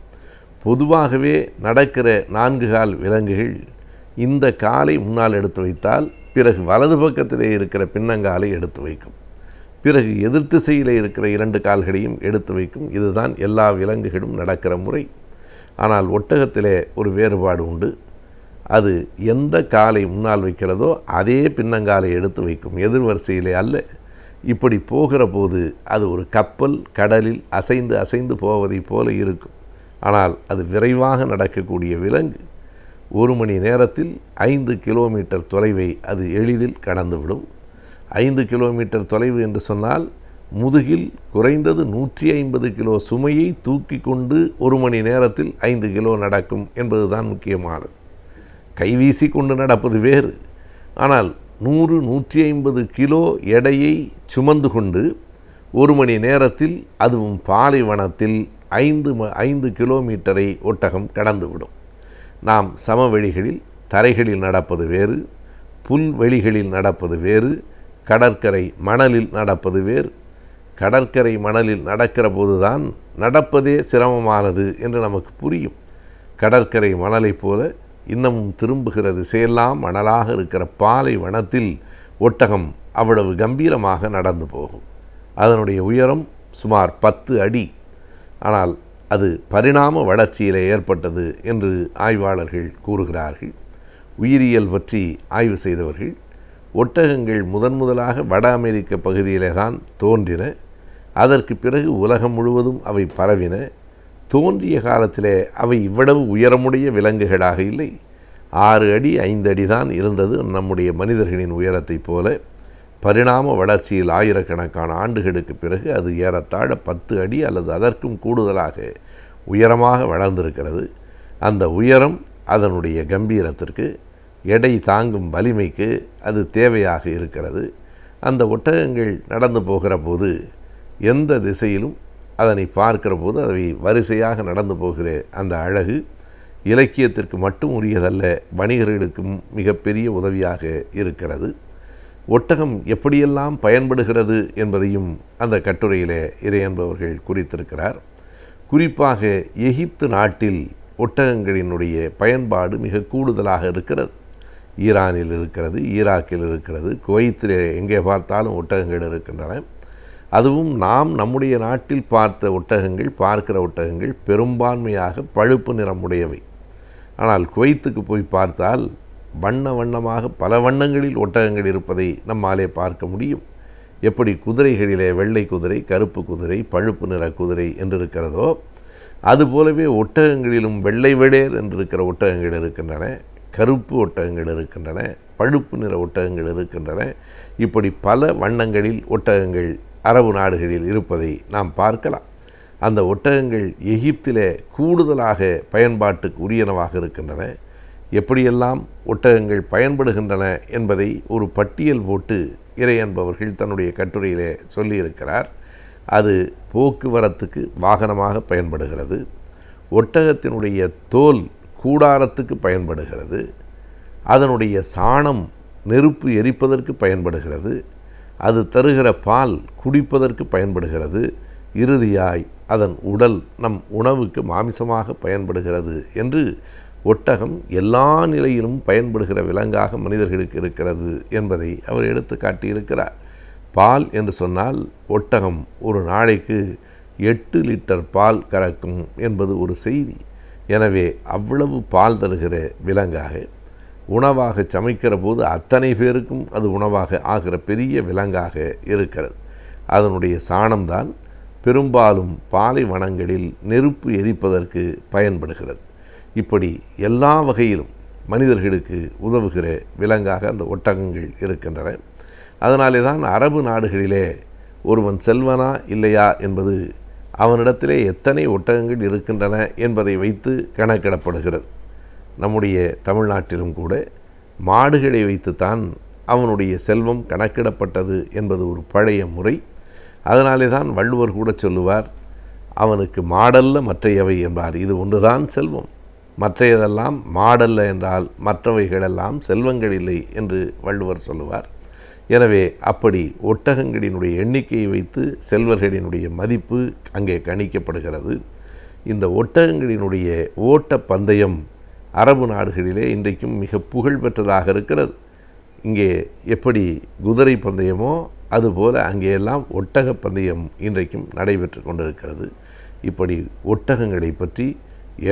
Speaker 6: பொதுவாகவே நடக்கிற 4 கால் விலங்குகள் இந்த காலை முன்னால் எடுத்து வைத்தால் பிறகு வலது பக்கத்திலே இருக்கிற பின்னங்காலை எடுத்து வைக்கும். பிறகு எதிர் திசையில் இருக்கிற 2 கால்களையும் எடுத்து வைக்கும். இதுதான் எல்லா விலங்குகளும் நடக்கிற முறை. ஆனால் ஒட்டகத்திலே ஒரு வேறுபாடு உண்டு. அது எந்த காலை முன்னால் வைக்கிறதோ அதே பின்னங்காலை எடுத்து வைக்கும், எதிர் வரிசையிலே அல்ல. இப்படி போகிற போது அது ஒரு கப்பல் கடலில் அசைந்து அசைந்து போவதைப் போல இருக்கும். ஆனால் அது விரைவாக நடக்கக்கூடிய விலங்கு. 1 மணி நேரத்தில் 5 கிலோமீட்டர் தொலைவை அது எளிதில் கடந்துவிடும். 5 கிலோமீட்டர் தொலைவு என்று சொன்னால் முதுகில் குறைந்தது 150 கிலோ சுமையை தூக்கி கொண்டு 1 மணி நேரத்தில் 5 கிலோ நடக்கும் என்பதுதான் முக்கியமானது. கைவீசி கொண்டு நடப்பது வேறு. ஆனால் 100-150 கிலோ எடையை சுமந்து கொண்டு 1 மணி நேரத்தில், அதுவும் பாலைவனத்தில் 5 கிலோமீட்டரை ஒட்டகம் கடந்துவிடும். நாம் சமவெளிகளில் தரைகளில் நடப்பது வேறு, புல்வெளிகளில் நடப்பது வேறு, கடற்கரை மணலில் நடப்பது வேறு. கடற்கரை மணலில் நடக்கிற போதுதான் நடப்பதே சிரமமானது என்று நமக்கு புரியும். கடற்கரை மணலைப் போல இன்னமும் திரும்புகிற திசையெல்லாம் மணலாக இருக்கிற பாலைவனத்தில் ஒட்டகம் அவ்வளவு கம்பீரமாக நடந்து போகும். அதனுடைய உயரம் சுமார் 10 அடி. ஆனால் அது பரிணாம வளர்ச்சியில் ஏற்பட்டது என்று ஆய்வாளர்கள் கூறுகிறார்கள். உயிரியல் பற்றி ஆய்வு செய்தவர்கள் ஒட்டகங்கள் முதலாக வட அமெரிக்க பகுதியிலே தான் தோன்றின. அதற்கு பிறகு உலகம் முழுவதும் அவை பரவின. தோன்றிய காலத்திலே அவை இவ்வளவு உயரமுடைய விலங்குகளாக இல்லை. 6 அடி 5 அடி தான் இருந்தது நம்முடைய மனிதர்களின் உயரத்தைப் போல. பரிணாம வளர்ச்சியில் ஆயிரக்கணக்கான ஆண்டுகளுக்கு பிறகு அது ஏறத்தாழ 10 அடி அல்லது அதற்கும் கூடுதலாக உயரமாக வளர்ந்திருக்கிறது. அந்த உயரம் அதனுடைய கம்பீரத்திற்கு, எடை தாங்கும் வலிமைக்கு அது தேவையாக இருக்கிறது. அந்த ஒட்டகங்கள் நடந்து போகிற போது எந்த திசையிலும் அதனை பார்க்கிற போது அவை வரிசையாக நடந்து போகிற அந்த அழகு இலக்கியத்திற்கு மட்டும் உரியதல்ல, வணிகர்களுக்கும் மிகப்பெரிய உதவியாக இருக்கிறது. ஒட்டகம் எப்படியெல்லாம் பயன்படுகிறது என்பதையும் அந்த கட்டுரையிலே இறையன்பவர்கள் குறித்திருக்கிறார். குறிப்பாக எகிப்து நாட்டில் ஒட்டகங்களினுடைய பயன்பாடு மிக கூடுதலாக இருக்கிறது. ஈரானில் இருக்கிறது, ஈராக்கில் இருக்கிறது, குவைத்தில் எங்கே பார்த்தாலும் ஒட்டகங்கள் இருக்கின்றன. அதுவும் நாம் நம்முடைய நாட்டில் பார்த்த ஒட்டகங்கள், பார்க்கிற ஒட்டகங்கள் பெரும்பான்மையாக பழுப்பு நிறமுடையவை. ஆனால் குவைத்துக்கு போய் பார்த்தால் வண்ணமாக பல வண்ணங்களில் ஒட்டகங்கள் இருப்பதை நம்மாலே பார்க்க முடியும். எப்படி குதிரைகளிலே வெள்ளை குதிரை, கருப்பு குதிரை, பழுப்பு நிற குதிரை என்று இருக்கிறதோ, அதுபோலவே ஒட்டகங்களிலும் வெள்ளை வெடேர் என்றிருக்கிற ஒட்டகங்கள் இருக்கின்றன, கருப்பு ஒட்டகங்கள் இருக்கின்றன, பழுப்பு நிற ஒட்டகங்கள் இருக்கின்றன. இப்படி பல வண்ணங்களில் ஒட்டகங்கள் அரபு நாடுகளில் இருப்பதை நாம் பார்க்கலாம். அந்த ஒட்டகங்கள் எகிப்திலே கூடுதலாக பயன்பாட்டுக்கு உரியனவாக இருக்கின்றன. எப்படியெல்லாம் ஒட்டகங்கள் பயன்படுகின்றன என்பதை ஒரு பட்டியல் போட்டு இறையன்பவர்கள் தன்னுடைய கட்டுரையிலே சொல்லியிருக்கிறார். அது போக்குவரத்துக்கு வாகனமாக பயன்படுகிறது, ஒட்டகத்தினுடைய தோல் கூடாரத்துக்கு பயன்படுகிறது, அதனுடைய சாணம் நெருப்பு எரிப்பதற்கு பயன்படுகிறது, அது தருகிற பால் குடிப்பதற்கு பயன்படுகிறது, இறுதியாய் அதன் உடல் நம் உணவுக்கு மாமிசமாக பயன்படுகிறது என்று ஒட்டகம் எல்லா நிலையிலும் பயன்படுகிற விலங்காக மனிதர்களுக்கு இருக்கிறது என்பதை அவர் எடுத்து காட்டியிருக்கிறார். பால் என்று சொன்னால் ஒட்டகம் ஒரு நாளைக்கு 8 லிட்டர் பால் கறக்கும் என்பது ஒரு செய்தி. எனவே அவ்வளவு பால் தருகிற விலங்காக, உணவாக சமைக்கிற போது அத்தனை பேருக்கும் அது உணவாக ஆகிற பெரிய விலங்காக இருக்கிறது. அதனுடைய சாணம்தான் பெரும்பாலும் பாலைவனங்களில் நெருப்பு எரிப்பதற்கு பயன்படுகிறது. இப்படி எல்லா வகையிலும் மனிதர்களுக்கு உதவுகிற விலங்காக அந்த ஒட்டகங்கள் இருக்கின்றன. அதனாலே தான் அரபு நாடுகளிலே ஒருவன் செல்வனா இல்லையா என்பது அவனிடத்திலே எத்தனை ஒட்டகங்கள் இருக்கின்றன என்பதை வைத்து கணக்கிடப்படுகிறது. நம்முடைய தமிழ்நாட்டிலும் கூட மாடுகளை வைத்துத்தான் அவனுடைய செல்வம் கணக்கிடப்பட்டது என்பது ஒரு பழைய முறை. அதனாலே தான் வள்ளுவர் கூட சொல்லுவார், அவனுக்கு மாடல்ல மற்றையவை என்பார். இது ஒன்றுதான் செல்வம், மற்றையதெல்லாம் மாடல்ல என்றால் மற்றவைகளெல்லாம் செல்வங்கள் இல்லை என்று வள்ளுவர் சொல்லுவார். எனவே அப்படி ஒட்டகங்களினுடைய எண்ணிக்கையை வைத்து செல்வர்களினுடைய மதிப்பு அங்கே கணிக்கப்படுகிறது. இந்த ஒட்டகங்களினுடைய ஓட்ட பந்தயம் அரபு நாடுகளிலே இன்றைக்கும் மிக புகழ் பெற்றதாக இருக்கிறது. இங்கே எப்படி குதிரை பந்தயமோ அதுபோல் அங்கேயெல்லாம் ஒட்டக பந்தயம் இன்றைக்கும் நடைபெற்று கொண்டிருக்கிறது. இப்படி ஒட்டகங்களை பற்றி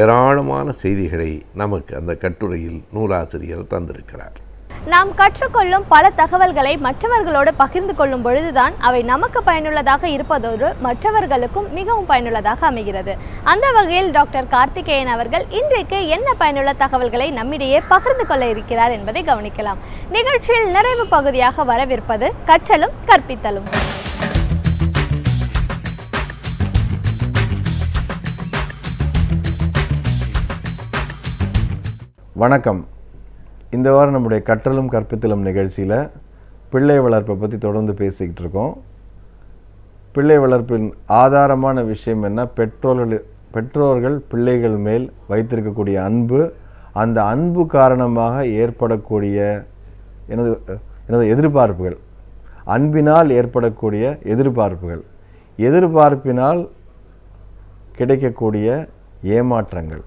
Speaker 6: ஏராளமான செய்திகளை நமக்கு அந்த கட்டுரையில் நூலாசிரியர் தந்திருக்கிறார்.
Speaker 1: நாம் கற்றுக்கொள்ளும் பல தகவல்களை மற்றவர்களோடு பகிர்ந்து கொள்ளும் பொழுதுதான் அவை நமக்கு பயனுள்ளதாக இருப்பதோடு மற்றவர்களுக்கும் மிகவும் பயனுள்ளதாக அமைகிறது. அந்த வகையில் டாக்டர் கார்த்திகேயன் அவர்கள் இன்றைக்கு என்ன பயனுள்ள தகவல்களை நம்மிடையே பகிர்ந்து கொள்ள இருக்கிறார் என்பதை கவனிக்கலாம். நிகழ்ச்சியில் நிறைவு பகுதியாக வரவிருப்பது கற்றலும் கற்பித்தலும்.
Speaker 7: வணக்கம். இந்த வாரம் நம்முடைய கற்றலும் கற்பித்தலும் நிகழ்ச்சியில் பிள்ளை வளர்ப்பை பற்றி தொடர்ந்து பேசிக்கிட்டு இருக்கோம். பிள்ளை வளர்ப்பின் ஆதாரமான விஷயம் என்ன? பெற்றோர்கள் பிள்ளைகள் மேல் வைத்திருக்கக்கூடிய அன்பு, அந்த அன்பு காரணமாக ஏற்படக்கூடிய எனது எதிர்பார்ப்புகள், அன்பினால் ஏற்படக்கூடிய எதிர்பார்ப்பினால் கிடைக்கக்கூடிய ஏமாற்றங்கள்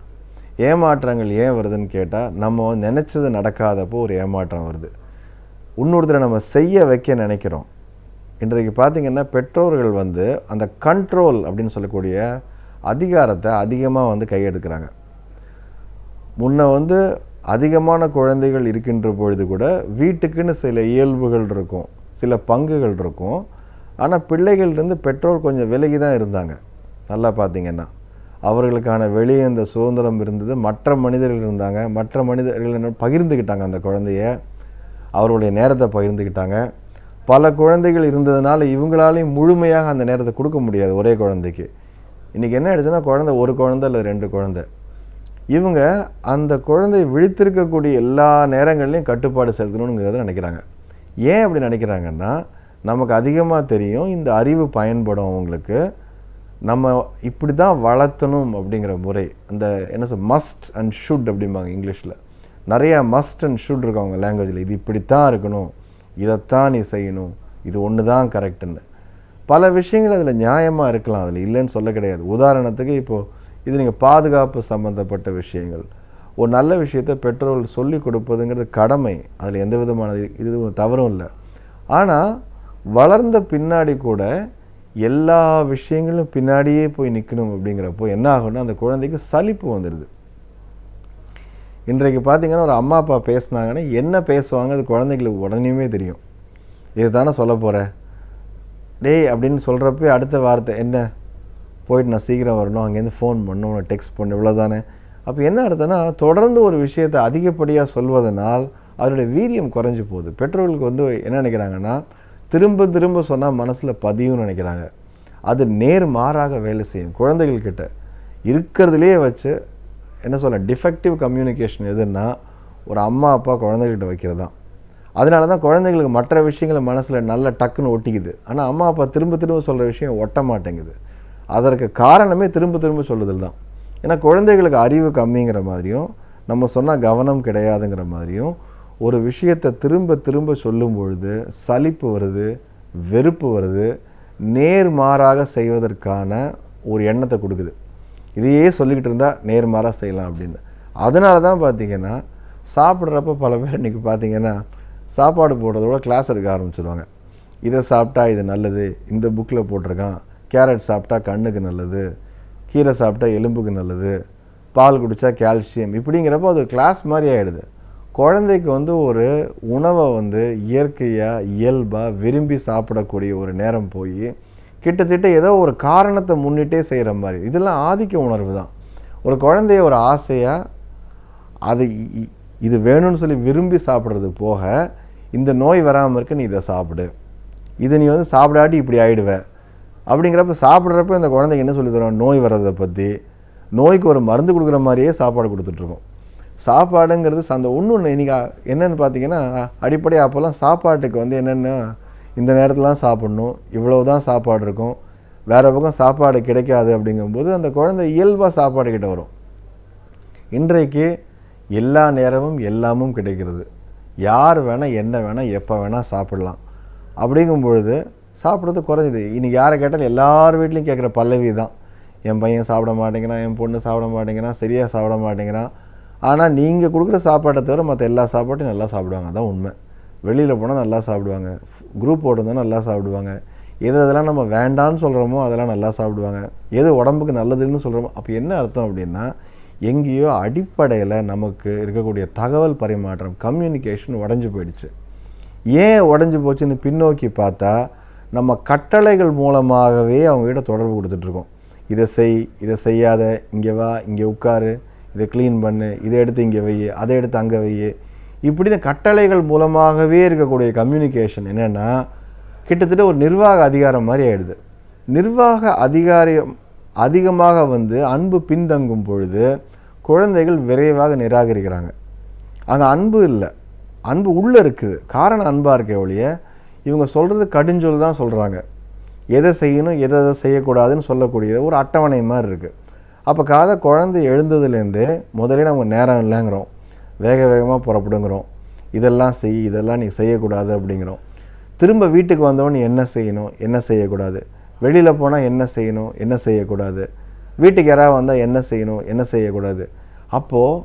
Speaker 7: ஏன் வருதுன்னு கேட்டால், நம்ம நினச்சது நடக்காதப்போ ஒரு ஏமாற்றம் வருது. இன்னொருத்தரை நம்ம செய்ய வைக்க நினைக்கிறோம். இன்றைக்கு பார்த்திங்கன்னா பெற்றோர்கள் அந்த கண்ட்ரோல் அப்படின்னு சொல்லக்கூடிய அதிகாரத்தை அதிகமாக கையெடுக்கிறாங்க. முன்ன அதிகமான குழந்தைகள் இருக்கின்ற பொழுது கூட வீட்டுக்குன்னு சில இயல்புகள் இருக்கும், சில பங்குகள் இருக்கும். ஆனால் பிள்ளைகள்லேருந்து பெற்றோர் கொஞ்சம் விலகி தான் இருந்தாங்க. நல்லா பார்த்திங்கன்னா அவர்களுக்கான வெளியே இந்த சுதந்திரம் இருந்தது. மற்ற மனிதர்கள் இருந்தாங்க, மற்ற மனிதர்கள் பகிர்ந்துக்கிட்டாங்க, அந்த குழந்தைய அவருடைய நேரத்தை பகிர்ந்துக்கிட்டாங்க. பல குழந்தைகள் இருந்ததுனால இவங்களாலையும் முழுமையாக அந்த நேரத்தை கொடுக்க முடியாது ஒரே குழந்தைக்கு. இன்றைக்கி என்ன ஆயிடுச்சுன்னா, ஒரு குழந்தை இல்லை 2 குழந்தை, இவங்க அந்த குழந்தை விழித்திருக்கக்கூடிய எல்லா நேரங்கள்லையும் கட்டுப்பாடு செலுத்தணுங்கிறத நினைக்கிறாங்க. ஏன் அப்படி நினைக்கிறாங்கன்னா, நமக்கு அதிகமாக தெரியும் இந்த அறிவு பயன்படும் அவங்களுக்கு, நம்ம இப்படி தான் வளர்த்தணும் அப்படிங்கிற முறை. அந்த மஸ்ட் அண்ட் ஷுட் அப்படிம்பாங்க இங்கிலீஷில். நிறையா மஸ்ட் அண்ட் ஷுட் இருக்கும் அவங்க லாங்குவேஜில். இது இப்படித்தான் இருக்கணும், இதைத்தான் நீ செய்யணும், இது ஒன்று தான் கரெக்டுன்னு. பல விஷயங்கள் அதில் நியாயமாக இருக்கலாம், அதில் இல்லைன்னு சொல்ல கிடையாது. உதாரணத்துக்கு இப்போது இது நீங்கள் பாதுகாப்பு சம்மந்தப்பட்ட விஷயங்கள், ஒரு நல்ல விஷயத்தை பெற்றோர்கள் சொல்லி கொடுப்பதுங்கிறது கடமை, அதில் எந்த விதமான இது தவறும் இல்லை. ஆனால் வளர்ந்த பின்னாடி கூட எல்லா விஷயங்களும் பின்னாடியே போய் நிற்கணும் அப்படிங்கிறப்போ என்ன ஆகும்னா, அந்த குழந்தைக்கு சலிப்பு வந்துடுது. இன்றைக்கு பார்த்திங்கன்னா ஒரு அம்மா அப்பா பேசுனாங்கன்னா என்ன பேசுவாங்க அது குழந்தைங்களுக்கு உடனேயுமே தெரியும். இது தானே சொல்ல போகிறேன் டேய் அப்படின்னு சொல்கிறப்ப அடுத்த வார்த்தை என்ன, போயிட்டு நான் சீக்கிரம் வரணும், அங்கேருந்து ஃபோன் பண்ணணும், டெக்ஸ்ட் பண்ணணும், இவ்வளோ தானே. அப்போ என்ன அர்த்தம்னா, தொடர்ந்து ஒரு விஷயத்தை அதிகப்படியாக சொல்வதனால் அதனுடைய வீரியம் குறைஞ்சி போகுது. பெற்றோர்களுக்கு என்ன நினைக்கிறாங்கன்னா, திரும்ப திரும்ப சொன்னால் மனசில் பதியும்னு நினைக்கிறாங்க. அது நேர்மாறாக வேலை செய்யும். குழந்தைகள்கிட்ட இருக்கிறதுலே வச்சு என்ன சொல்ல டிஃபெக்டிவ் கம்யூனிகேஷன் எதுன்னா, ஒரு அம்மா அப்பா குழந்தைகிட்ட வைக்கிறது தான். அதனால தான் குழந்தைங்களுக்கு மற்ற விஷயங்களை மனசில் நல்ல டக்குன்னு ஒட்டிக்குது. ஆனால் அம்மா அப்பா திரும்ப திரும்ப சொல்கிற விஷயம் ஒட்ட மாட்டேங்குது. அதற்கு காரணமே திரும்ப திரும்ப சொல்லுதல் தான். ஏன்னா குழந்தைகளுக்கு அறிவு கம்மிங்கிற மாதிரியும், நம்ம சொன்னால் கவனம் கிடையாதுங்கிற மாதிரியும், ஒரு விஷயத்தை திரும்ப திரும்ப சொல்லும் பொழுது சலிப்பு வருது, வெறுப்பு வருது, நேர்மாறாக செய்வதற்கான ஒரு எண்ணத்தை கொடுக்குது. இதையே சொல்லிக்கிட்டு இருந்தால் நேர்மாறாக செய்யலாம் அப்படின்னு. அதனால தான் பார்த்திங்கன்னா சாப்பிட்றப்ப பல பேர் இன்றைக்கி பார்த்திங்கன்னா சாப்பாடு போடுறதோட கிளாஸ் எடுக்க ஆரம்பிச்சிடுவாங்க. இதை சாப்பிட்டா இது நல்லது, இந்த புக்கில் போட்டிருக்கான், கேரட் சாப்பிட்டா கண்ணுக்கு நல்லது, கீரை சாப்பிட்டா எலும்புக்கு நல்லது, பால் குடித்தா கால்சியம், இப்படிங்கிறப்போ அது கிளாஸ் மாதிரி ஆகிடுது. குழந்தைக்கு ஒரு உணவை இயற்கையாக இயல்பாக விரும்பி சாப்பிடக்கூடிய ஒரு நேரம் போய் கிட்டத்தட்ட ஏதோ ஒரு காரணத்தை முன்னிட்டே செய்கிற மாதிரி. இதெல்லாம் ஆதிக்க உணர்வு தான். ஒரு குழந்தைய ஒரு ஆசையாக அது இது வேணும்னு சொல்லி விரும்பி சாப்பிட்றது போக, இந்த நோய் வராமல் இருக்க நீ இதை சாப்பிடு, இதை நீ சாப்பிடாட்டி இப்படி ஆகிடுவேன் அப்படிங்கிறப்ப சாப்பிட்றப்ப இந்த குழந்தைக்கு என்ன சொல்லி தரோம், நோய் வர்றதை பற்றி, நோய்க்கு ஒரு மருந்து கொடுக்குற மாதிரியே சாப்பாடு கொடுத்துட்ருக்கோம். சாப்பாடுங்கிறது அந்த ஒன்று இன்றைக்கி என்னென்னு பார்த்தீங்கன்னா, அடிப்படையாக அப்போல்லாம் சாப்பாட்டுக்கு என்னென்னா இந்த நேரத்துலாம் சாப்பிட்ணும், இவ்வளோ தான் சாப்பாடு இருக்கும், வேறு பக்கம் சாப்பாடு கிடைக்காது அப்படிங்கும்போது அந்த குழந்தை இயல்பாக சாப்பாடு கிட்ட வரும். இன்றைக்கு எல்லா நேரமும் எல்லாமும் கிடைக்கிறது, யார் வேணால் என்ன வேணால் எப்போ வேணால் சாப்பிடலாம். அப்படிங்கும் பொழுது சாப்பிட்றது குறைஞ்சிது. இன்றைக்கி யாரை கேட்டாலும் எல்லார் வீட்லேயும் கேட்குற பல்லவி தான், என் பையன் சாப்பிட மாட்டேங்கிறான், என் பொண்ணு சாப்பிட மாட்டேங்கிறான், சரியாக சாப்பிட மாட்டேங்கிறான். ஆனால் நீங்கள் கொடுக்குற சாப்பாட்டை தவிர மற்ற எல்லா சாப்பாட்டையும் நல்லா சாப்பிடுவாங்க, அதான் உண்மை. வெளியில் போனால் நல்லா சாப்பிடுவாங்க, குரூப் இருந்தால் நல்லா சாப்பிடுவாங்க, எதெல்லாம் நம்ம வேண்டான்னு சொல்கிறோமோ அதெல்லாம் நல்லா சாப்பிடுவாங்க, எது உடம்புக்கு நல்லதுன்னு சொல்கிறோமோ. அப்போ என்ன அர்த்தம் அப்படின்னா, எங்கேயோ அடிப்படையில் நமக்கு இருக்கக்கூடிய தகவல் பரிமாற்றம், கம்யூனிகேஷன் உடஞ்சி போயிடுச்சு. ஏன் உடஞ்சி போச்சுன்னு பின்னோக்கி பார்த்தா, நம்ம கட்டளைகள் மூலமாகவே அவங்ககிட்ட தொடர்பு கொடுத்துட்ருக்கோம். இதை செய், இதை செய்யாத, இங்கே வா, இங்கே உட்காரு, இதை க்ளீன் பண்ணு, இதை எடுத்து இங்கே வை, அதை எடுத்து அங்கே வை, இப்படின்னு கட்டளைகள் மூலமாகவே இருக்கக்கூடிய கம்யூனிகேஷன் என்னென்னா கிட்டத்தட்ட ஒரு நிர்வாக அதிகாரம் மாதிரி ஆகிடுது. நிர்வாக அதிகாரம் அதிகமாக அன்பு பின்தங்கும் பொழுது குழந்தைகள் விரைவாக நிராகரிக்கிறாங்க. அங்கே அன்பு இல்லை, அன்பு உள்ளே இருக்குது. காரணம் அன்பாக இருக்க ஒழிய இவங்க சொல்கிறது கடுஞ்சொல் தான் சொல்கிறாங்க. எதை செய்யணும் எதை செய்யக்கூடாதுன்னு சொல்லக்கூடியது ஒரு அட்டவணை மாதிரி இருக்குது. அப்போ குழந்தை எழுந்ததுலேருந்தே முதலே நம்ம நேரம் இல்லைங்கிறோம், வேக வேகமாக புறப்படுங்கிறோம், இதெல்லாம் செய், இதெல்லாம் நீ செய்யக்கூடாது அப்படிங்கிறோம். திரும்ப வீட்டுக்கு வந்தவொடனே என்ன செய்யணும் என்ன செய்யக்கூடாது, வெளியில் போனால் என்ன செய்யணும் என்ன செய்யக்கூடாது, வீட்டுக்கு யாராவது வந்தால் என்ன செய்யணும் என்ன செய்யக்கூடாது. அப்போது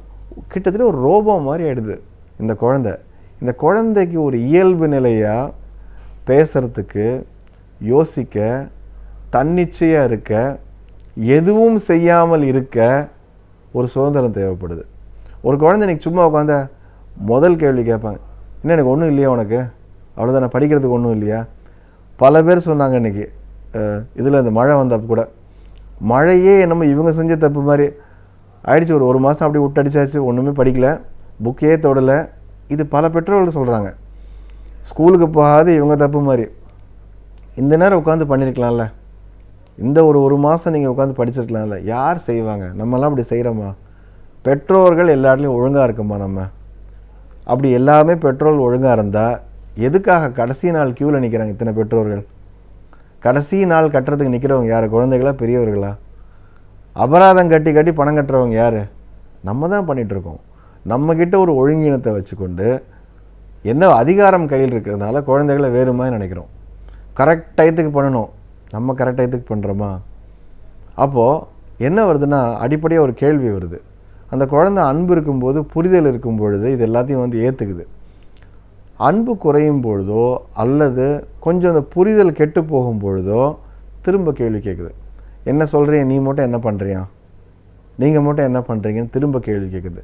Speaker 7: கிட்டத்தட்ட ஒரு ரோபோ மாதிரி ஆகிடுது இந்த குழந்தை. இந்த குழந்தைக்கு ஒரு இயல்பு நிலையாக பேசுகிறதுக்கு, யோசிக்க, தன்னிச்சையாக இருக்க, எதுவும் செய்யாமல் இருக்க ஒரு சுதந்திரம் தேவைப்படுது. ஒரு குழந்தை இன்றைக்கி சும்மா உட்காந்த முதல் கேள்வி கேட்பாங்க, இன்னும் எனக்கு ஒன்றும் இல்லையா, உனக்கு அவ்வளோதானே, படிக்கிறதுக்கு ஒன்றும் இல்லையா. பல பேர் சொன்னாங்க இன்றைக்கி இதில் இந்த மழை வந்தப்போ கூட, மழையே என்னமோ இவங்க செஞ்ச தப்பு மாதிரி ஆயிடுச்சு. ஒரு மாதம் அப்படி விட்டடிச்சாச்சு, ஒன்றுமே படிக்கலை, புக்கே தொடலை. இது பல பெற்றோர்கள் சொல்கிறாங்க. ஸ்கூலுக்கு போகாது இவங்க தப்பு மாதிரி. இந்த நேரம் உட்காந்து பண்ணியிருக்கலாம்ல, இந்த ஒரு மாதம் நீங்கள் உட்காந்து படிச்சிருக்கலாம்ல. யார் செய்வாங்க? நம்மலாம் அப்படி செய்கிறோமா? பெற்றோர்கள் எல்லா இடத்துலையும் ஒழுங்காக இருக்குமா? நம்ம அப்படி எல்லாமே பெற்றோர்கள் ஒழுங்காக இருந்தால் எதுக்காக கடைசி நாள் க்யூவில் நிற்கிறாங்க இத்தனை பெற்றோர்கள்? கடைசி நாள் கட்டுறதுக்கு நிற்கிறவங்க யார்? குழந்தைகளா பெரியவர்களா? அபராதம் கட்டி கட்டி பணம் கட்டுறவங்க யார்? நம்ம தான் பண்ணிகிட்ருக்கோம். நம்மக்கிட்ட ஒரு ஒழுங்கினத்தை வச்சுக்கொண்டு என்ன அதிகாரம் கையில் இருக்கிறதுனால குழந்தைகளை வேறு மாதிரி நினைக்கிறோம். கரெக்ட் டயத்துக்கு பண்ணணும், நம்ம கரெக்ட் டயத்துக்கு பண்ணுறோமா? அப்போது என்ன வருதுன்னா, அடிப்படையாக ஒரு கேள்வி வருது. அந்த குழந்தை அன்பு இருக்கும்போது, புரிதல் இருக்கும் பொழுது இது எல்லாத்தையும் ஏற்றுக்குது. அன்பு குறையும் பொழுதோ அல்லது கொஞ்சம் அந்த புரிதல் கெட்டு போகும் பொழுதோ திரும்ப கேள்வி கேட்குது. என்ன சொல்கிறீங்க, நீ மட்டும் என்ன பண்ணுறியா, நீங்கள் மட்டும் என்ன பண்ணுறீங்கன்னு திரும்ப கேள்வி கேட்குது.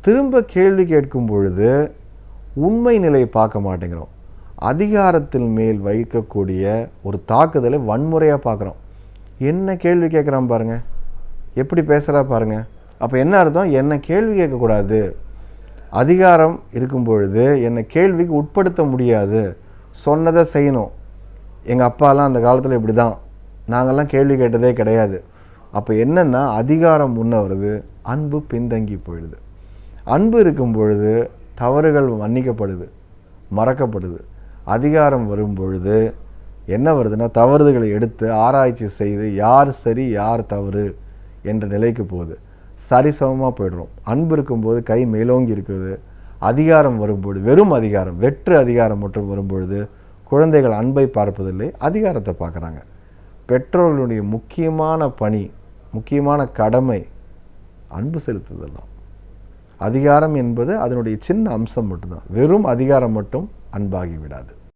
Speaker 7: திரும்ப கேள்வி கேட்கும் பொழுது உண்மை நிலையை பார்க்க மாட்டேங்கிறோம். அதிகாரத்தில் மேல் வைக்கக்கூடிய ஒரு தாக்குதலை வன்முறையாக பார்க்குறோம். என்ன கேள்வி கேட்குறான் பாருங்கள், எப்படி பேசுகிறா பாருங்கள். அப்போ என்ன அர்த்தம்? என்னை கேள்வி கேட்கக்கூடாது, அதிகாரம் இருக்கும் பொழுது என்னை கேள்விக்கு உட்படுத்த முடியாது, சொன்னதை செய்யணும். எங்கள் அப்பாலாம் அந்த காலத்தில் இப்படி தான், நாங்கள்லாம் கேள்வி கேட்டதே கிடையாது. அப்போ என்னென்னா, அதிகாரம் முன்ன வருது, அன்பு பின்தங்கி போயிடுது. அன்பு இருக்கும் பொழுது தவறுகள் மன்னிக்கப்படுது, மறக்கப்படுது. அதிகாரம் வரும் பொழுது என்ன வருதுன்னா, தவறுகளை எடுத்து ஆராய்ச்சி செய்து யார் சரி யார் தவறு என்ற நிலைக்கு போகுது. சரிசமமாக போய்டுறோம். அன்பு இருக்கும்போது கை மேலோங்கி இருக்குது. அதிகாரம் வரும்பொழுது, வெறும் அதிகாரம், வெற்று அதிகாரம் மட்டும் வரும்பொழுது குழந்தைகள் அன்பை பார்ப்பதில்லை, அதிகாரத்தை பார்க்குறாங்க. பெற்றோர்களுடைய முக்கியமான பணி, முக்கியமான கடமை அன்பு செலுத்துதெல்லாம். அதிகாரம் என்பது அதனுடைய சின்ன அம்சம் மட்டும்தான். வெறும் அதிகாரம் மட்டும் அன்பாகி விடாது.